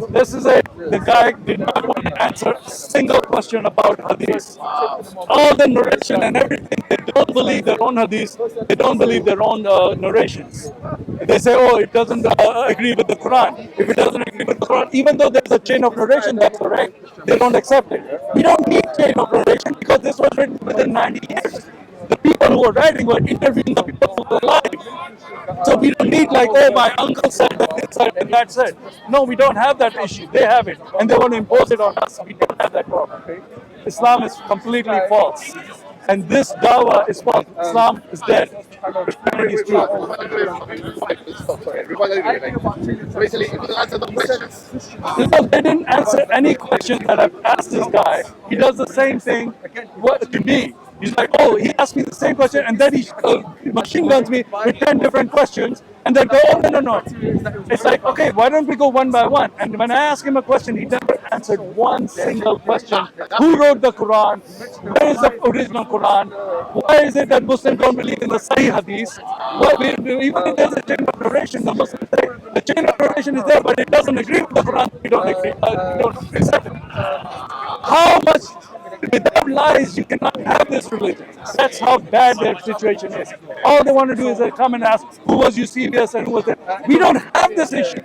This is it. The guy did not want to answer a single question about hadith. All the narration and everything, they don't believe their own hadith. They don't believe their own narrations. They say, oh, it doesn't agree with the Quran. If it doesn't agree with the Quran, even though there's a chain of narration that's correct, they don't accept it. We don't need chain of narration because this was written within 90 years. The people who were writing were interviewing the people who were alive. So we don't need like, oh, my uncle said that this said and that said. No, we don't have that issue. They have it. And they want to impose it on us. We don't have that problem. Islam is completely false. And this dawah is false. Islam is dead. Christianity is true. Because they didn't answer any question that I've asked this guy. He does the same thing to me. He's like, oh, he asked me the same question, and then he machine guns me with 10 different questions, and then go, oh, no. It's like, okay, why don't we go one by one? And when I ask him a question, he never answered one single question. Who wrote the Quran? Where is the original Quran? Why is it that Muslims don't believe in the Sahih Hadith? Even if there's a chain of narration, the Muslims say the chain of narration is there, but it doesn't agree with the Quran. We don't accept it. How much? Without lies, you cannot have this religion. That's how bad their situation is. All they want to do is they come and ask, who was Eusebius and who was it? We don't have this issue.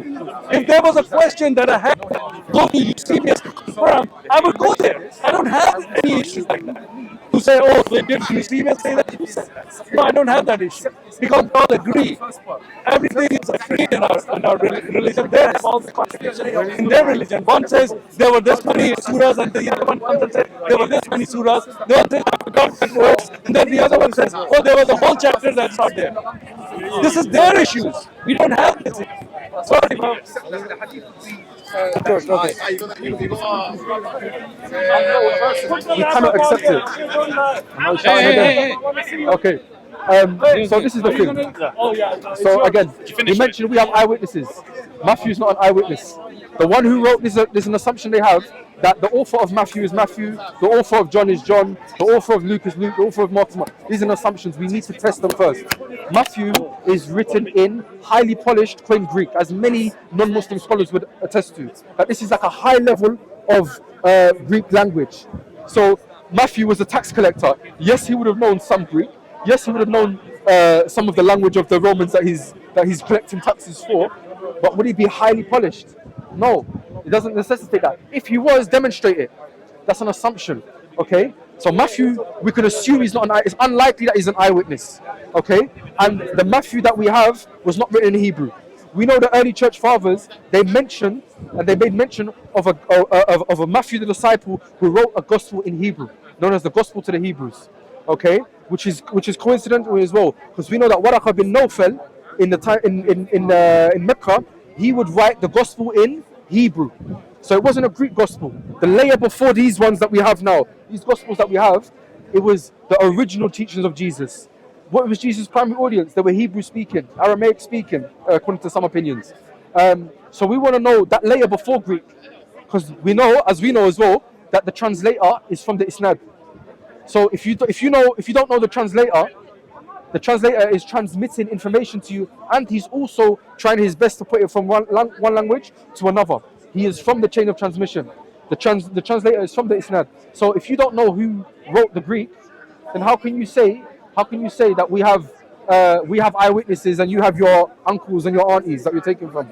If there was a question that I had to go to Eusebius to confirm, I would go there. I don't have any issues like that. To say, oh, did Eusebius say that? No, I don't have that issue. Because we all agree. Everything is agreed in our religion. They have all the contradictions in their religion. One says there were this many surahs, and the other one comes and says there were this many surahs. The other says, I forgot that words. And then the other one says, oh, there was a whole chapter that's not there. This is their issues. We don't have this issue. Sorry, bro. We cannot accept it. Okay. So this is the thing. So again, you mentioned we have eyewitnesses. Matthew's not an eyewitness. The one who wrote this, there's an assumption they have that the author of Matthew is Matthew, the author of John is John, the author of Luke is Luke, the author of Mark is Mark. These are assumptions. We need to test them first. Matthew is written in highly polished, quaint Greek, as many non-Muslim scholars would attest to. That this is like a high level of Greek language. So Matthew was a tax collector. Yes, he would have known some Greek. Yes, he would have known some of the language of the Romans that he's collecting taxes for. But would he be highly polished? No, it doesn't necessitate that. If he was, demonstrate it. That's an assumption. Okay. So Matthew, we can assume he's not it's unlikely that he's an eyewitness. Okay. And the Matthew that we have was not written in Hebrew. We know the early church fathers, they made mention of a Matthew the disciple who wrote a gospel in Hebrew, known as the Gospel to the Hebrews. Okay, which is coincidental as well, because we know that Waraqah bin Nawfal in Mecca, he would write the gospel in Hebrew. So it wasn't a Greek gospel. The layer before these ones that we have now, these gospels that we have, it was the original teachings of Jesus. What was Jesus' primary audience? They were Hebrew speaking, Aramaic speaking, according to some opinions. So we want to know that layer before Greek, because we know as well, that the translator is from the Isnad. So if you don't know the translator is transmitting information to you, and he's also trying his best to put it from one language to another. He is from the chain of transmission. The translator is from the Isnad. So if you don't know who wrote the Greek, then how can you say that we have eyewitnesses and you have your uncles and your aunties that you're taking from?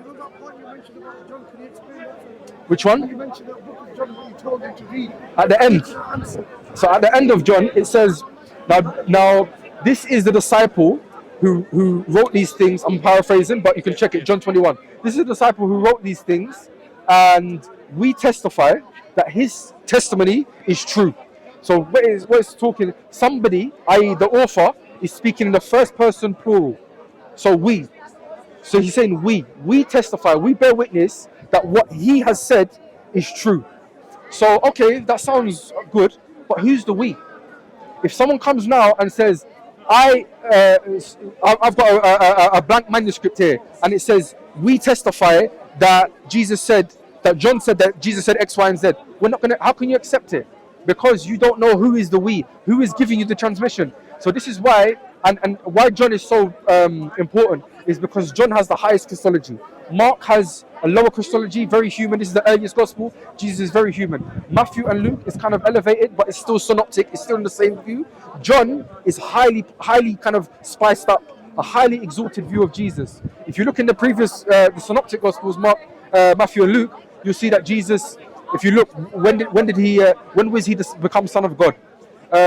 Which one? You mentioned that book of John, what you told him to read. At the end. So at the end of John, it says, now this is the disciple who wrote these things. I'm paraphrasing, but you can check it, John 21. This is the disciple who wrote these things, and we testify that his testimony is true. So what it's talking, somebody, i.e. the author, is speaking in the first person plural. So we. So he's saying we testify, we bear witness that what he has said is true. So okay, that sounds good, but who's the we? If someone comes now and says, I've got a blank manuscript here, and it says, we testify that John said that Jesus said X, Y, and Z. We're not gonna. How can you accept it? Because you don't know who is the we, who is giving you the transmission. So this is why, and why John is so important is because John has the highest Christology. Mark has a lower Christology, very human. This is the earliest gospel. Jesus is very human. Matthew and Luke is kind of elevated, but it's still synoptic. It's still in the same view. John is highly kind of spiced up, a highly exalted view of Jesus. If you look in the previous, the synoptic gospels, Mark, Matthew and Luke, you'll see that Jesus, if you look, when was he become Son of God?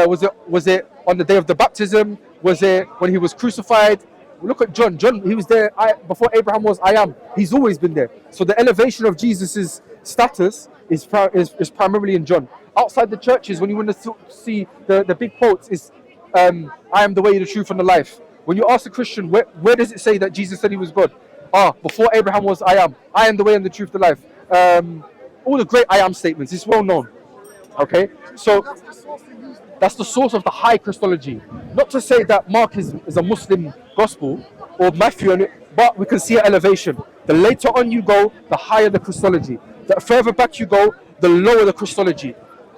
Was it on the day of the baptism? Was it when he was crucified? Look at John. John, he was there before Abraham was. I am. He's always been there. So the elevation of Jesus's status is primarily in John. Outside the churches, when you want to see the big quotes, is I am the way, the truth, and the life. When you ask a Christian, where does it say that Jesus said he was God? Before Abraham was, I am. I am the way and the truth, the life. All the great I am statements. It's well known. Okay, so that's the source of the high Christology. Not to say that Mark is a Muslim gospel or Matthew, but we can see an elevation. The later on you go, the higher the Christology. The further back you go, the lower the Christology.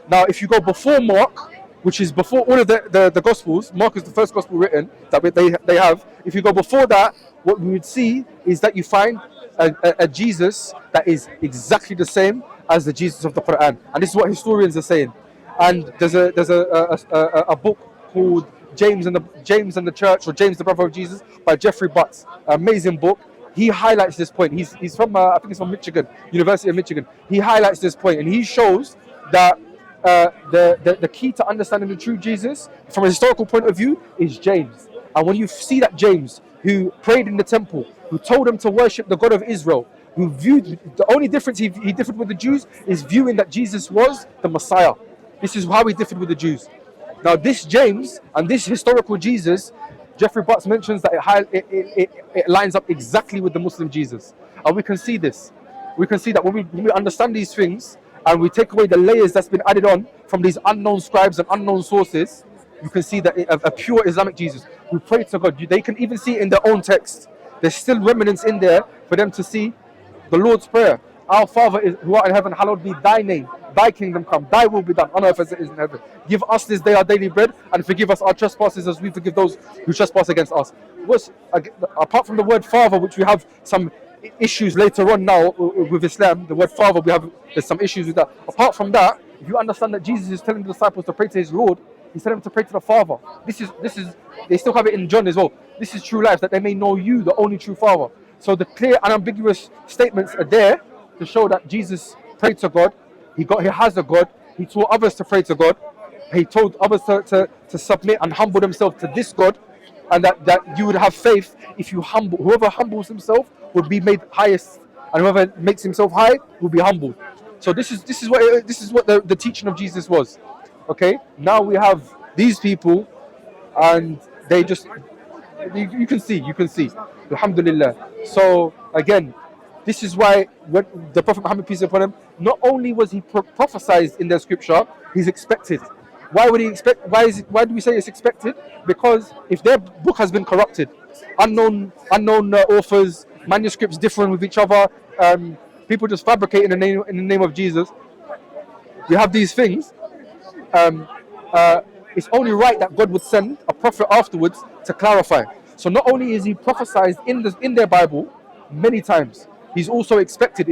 Now, if you go before Mark, which is before all of the Gospels, Mark is the first Gospel written that they have. If you go before that, what we would see is that you find a Jesus that is exactly the same as the Jesus of the Quran. And this is what historians are saying. And there's a book called James and the Church, or James the Brother of Jesus, by Jeffrey Butts. Amazing book. He highlights this point. He's from I think he's from Michigan, University of Michigan. He highlights this point, and he shows that the key to understanding the true Jesus from a historical point of view is James. And when you see that James, who prayed in the temple, who told them to worship the God of Israel, who viewed, the only difference he differed with the Jews is viewing that Jesus was the Messiah. This is how he differed with the Jews. Now this James and this historical Jesus, Jeffrey Butts mentions that it lines up exactly with the Muslim Jesus. And we can see this. We can see that when we understand these things and we take away the layers that's been added on from these unknown scribes and unknown sources, you can see that a pure Islamic Jesus who prayed to God. They can even see it in their own text. There's still remnants in there for them to see the Lord's Prayer. Our Father who art in heaven, hallowed be thy name. Thy kingdom come, thy will be done on earth as it is in heaven. Give us this day our daily bread, and forgive us our trespasses as we forgive those who trespass against us. Apart from the word Father, which we have some issues later on now with Islam, the word Father, there's some issues with that. Apart from that, if you understand that Jesus is telling the disciples to pray to his Lord, he's telling them to pray to the Father. This is they still have it in John as well. This is true life, that they may know you, the only true Father. So the clear and ambiguous statements are there to show that Jesus prayed to God. He has a God. He taught others to pray to God. He told others to submit and humble themselves to this God, and that you would have faith if you humble. Whoever humbles himself will be made highest, and whoever makes himself high will be humbled. So this is what the teaching of Jesus was. Okay. Now we have these people, and they just you can see. Alhamdulillah. So again, this is why when the Prophet Muhammad, peace be upon him, not only was he prophesied in the scripture, he's expected. Why would he expect? Why do we say it's expected? Because if their book has been corrupted, unknown authors, manuscripts differing with each other, people just fabricate in the name of Jesus. We have these things. It's only right that God would send a prophet afterwards to clarify. So not only is he prophesied in their Bible many times, he's also expected.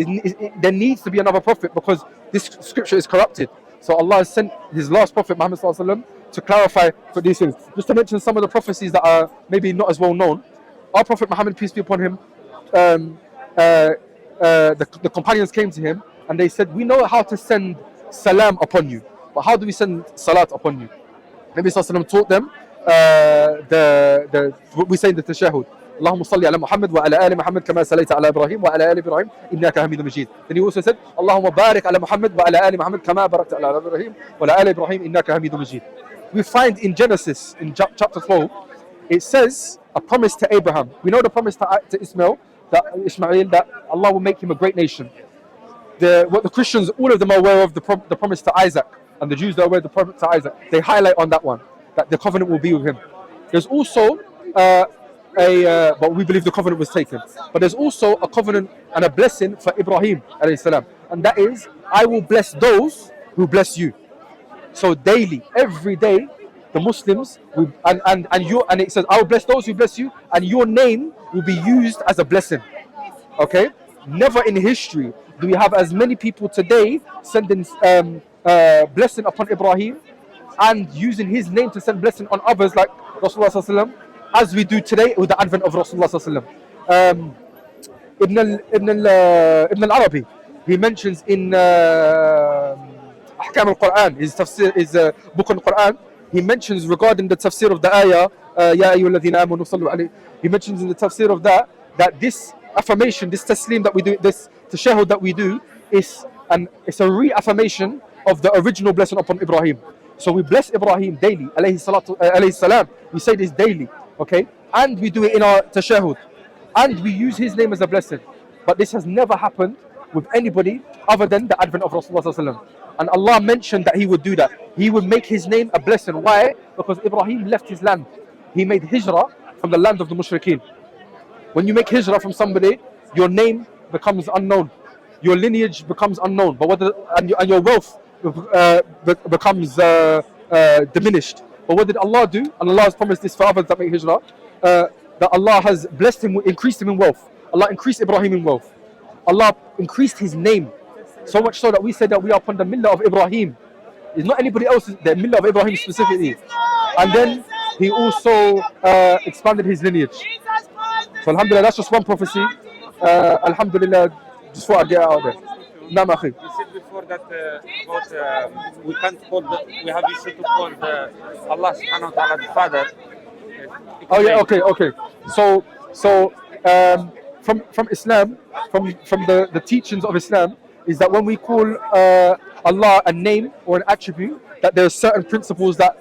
There needs to be another prophet because this scripture is corrupted. So Allah has sent his last prophet, Muhammad sallallahu alaihi wasallam, to clarify for these things. Just to mention some of the prophecies that are maybe not as well known. Our Prophet Muhammad, peace be upon him, the companions came to him and they said, we know how to send salam upon you, but how do we send salat upon you? Nabi sallallahu alaihi wasallam taught them what we say in the tashahhud. اللهم صل على محمد وعلى آل محمد كما صليت على إبراهيم وعلى آل إبراهيم إنك حميد مجيد. Then he also said اللهم بارك على محمد وعلى آل محمد كما باركت على إبراهيم وعلى آل إبراهيم إنك حميد مجيد. We find in Genesis, in chapter 12, it says a promise to Abraham. We know the promise to Ishmael, that Allah will make him a great nation. What the Christians, all of them are aware of the promise to Isaac, and the Jews are aware of the promise to Isaac. They highlight on that one, that the covenant will be with him. There's also but we believe the covenant was taken. But there's also a covenant and a blessing for Ibrahim alayhi salam, and that is, I will bless those who bless you. So daily, every day, the Muslims will, and it says, I will bless those who bless you, and your name will be used as a blessing. Okay? Never in history do we have as many people today sending blessing upon Ibrahim and using his name to send blessing on others like Rasulullah sallallahu alaihi wasallam, as we do today with the advent of Rasulullah sallallahu alaihi wasallam. Ibn al-Arabi, he mentions in Ahkam al-Quran, his tafsir, his book on Quran, he mentions regarding the tafsir of the ayah, Ya ayyuhalladhina amanu sallu alayhi. He mentions in the tafsir of that this affirmation, this taslim that we do, this tashahhud that we do, it's a reaffirmation of the original blessing upon Ibrahim. So we bless Ibrahim daily, alayhi salam. We say this daily, okay? And we do it in our tashahhud. And we use his name as a blessing. But this has never happened with anybody other than the advent of Rasulullah sallallahu alaihi wasallam. And Allah mentioned that he would do that. He would make his name a blessing. Why? Because Ibrahim left his land. He made hijrah from the land of the mushrikeen. When you make hijrah from somebody, your name becomes unknown. Your lineage becomes unknown. But and your wealth becomes diminished. But what did Allah do? And Allah has promised this for others that make hijrah. That Allah has blessed him, increased him in wealth. Allah increased Ibrahim in wealth. Allah increased his name. So much so that we say that we are upon the millah of Ibrahim. It's not anybody else, the millah of Ibrahim specifically. And then he also expanded his lineage. So alhamdulillah, that's just one prophecy. Alhamdulillah, just thought I'd get out of there. Naam akhi. You said before that about we can't call we have issue to call Allah subhanahu wa ta'ala the Father. Oh yeah, okay. So from Islam, from the teachings of Islam, is that when we call Allah a name or an attribute, that there are certain principles that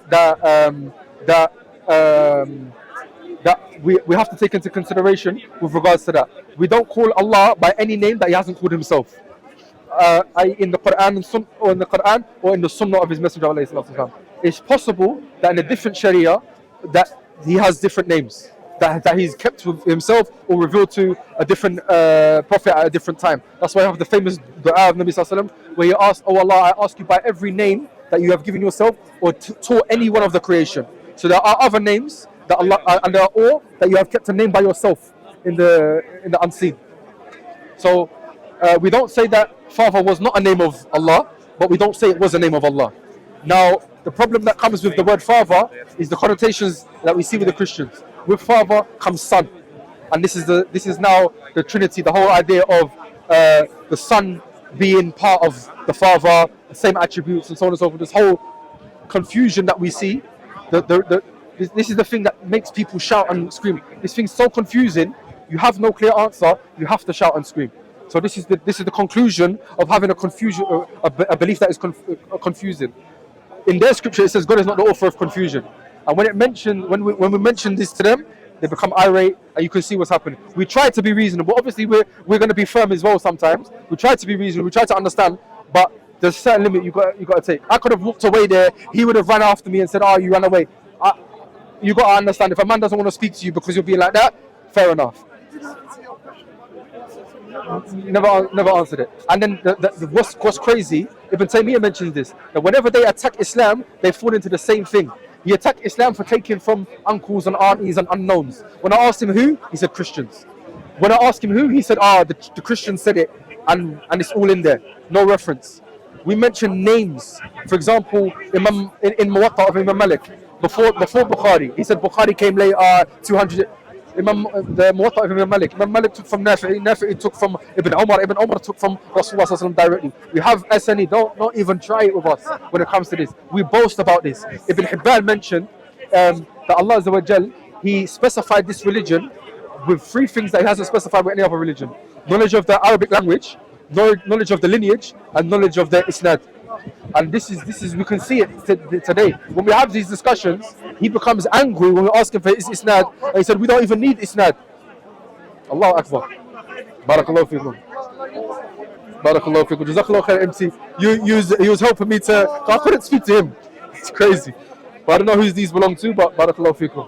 we have to take into consideration with regards to that. We don't call Allah by any name that he hasn't called himself. In the Quran or in the Sunnah of his Messenger alayhi salatu wasalam. It's possible that in a different Sharia that he has different names that he's kept with himself or revealed to a different prophet at a different time. That's why I have the famous dua of Nabi sallallahu alaihi wasallam where he asks, "Oh Allah, I ask you by every name that you have given yourself or taught any one of the creation." So there are other names that Allah and there are all that you have kept a name by yourself in the unseen. So we don't say that Father was not a name of Allah, but we don't say it was a name of Allah. Now the problem that comes with the word Father is the connotations that we see with the Christians. With Father comes Son, and this is now the Trinity, the whole idea of the Son being part of the Father, the same attributes and so on and so forth. This whole confusion that we see, this is the thing that makes people shout and scream. This thing's so confusing. You have no clear answer. You have to shout and scream. So this is the conclusion of having a confusion, a belief that is confusing. In their scripture, it says God is not the author of confusion. And when we mention this to them, they become irate, and you can see what's happening. We try to be reasonable. Obviously, we're going to be firm as well sometimes. We try to be reasonable. We try to understand, but there's a certain limit you got to take. I could have walked away there. He would have run after me and said, "Oh, you ran away." You got to understand. If a man doesn't want to speak to you because you're being like that, fair enough. Never answered it. And then what's crazy, Ibn Taymiyyah mentions this, that whenever they attack Islam, they fall into the same thing. He attacked Islam for taking from uncles and aunties and unknowns. When I asked him who, he said Christians. When I asked him who, he said, the Christians said it, and it's all in there, no reference. We mention names. For example, in Muwatta of Imam Malik, before Bukhari, he said Bukhari came later, 200. The Muwatta of Imam Malik took from Nafi took from Ibn Umar took from Rasulullah sallallahu alaihi wasallam directly. We have SNE, don't even try it with us when it comes to this. We boast about this. Ibn Hibban mentioned that Allah Azza wa Jal, he specified this religion with 3 things that he hasn't specified with any other religion: knowledge of the Arabic language, knowledge of the lineage, and knowledge of the isnad. And this is we can see it today. When we have these discussions, he becomes angry when we ask him for his isnad, and he said we don't even need isnad. Allahu Akbar. Barakallahu fikum. Barakallahu fikum. Jazakallahu khair, MC. He was helping me I couldn't speak to him. It's crazy. But I don't know who these belong to, but barakallahu fikum.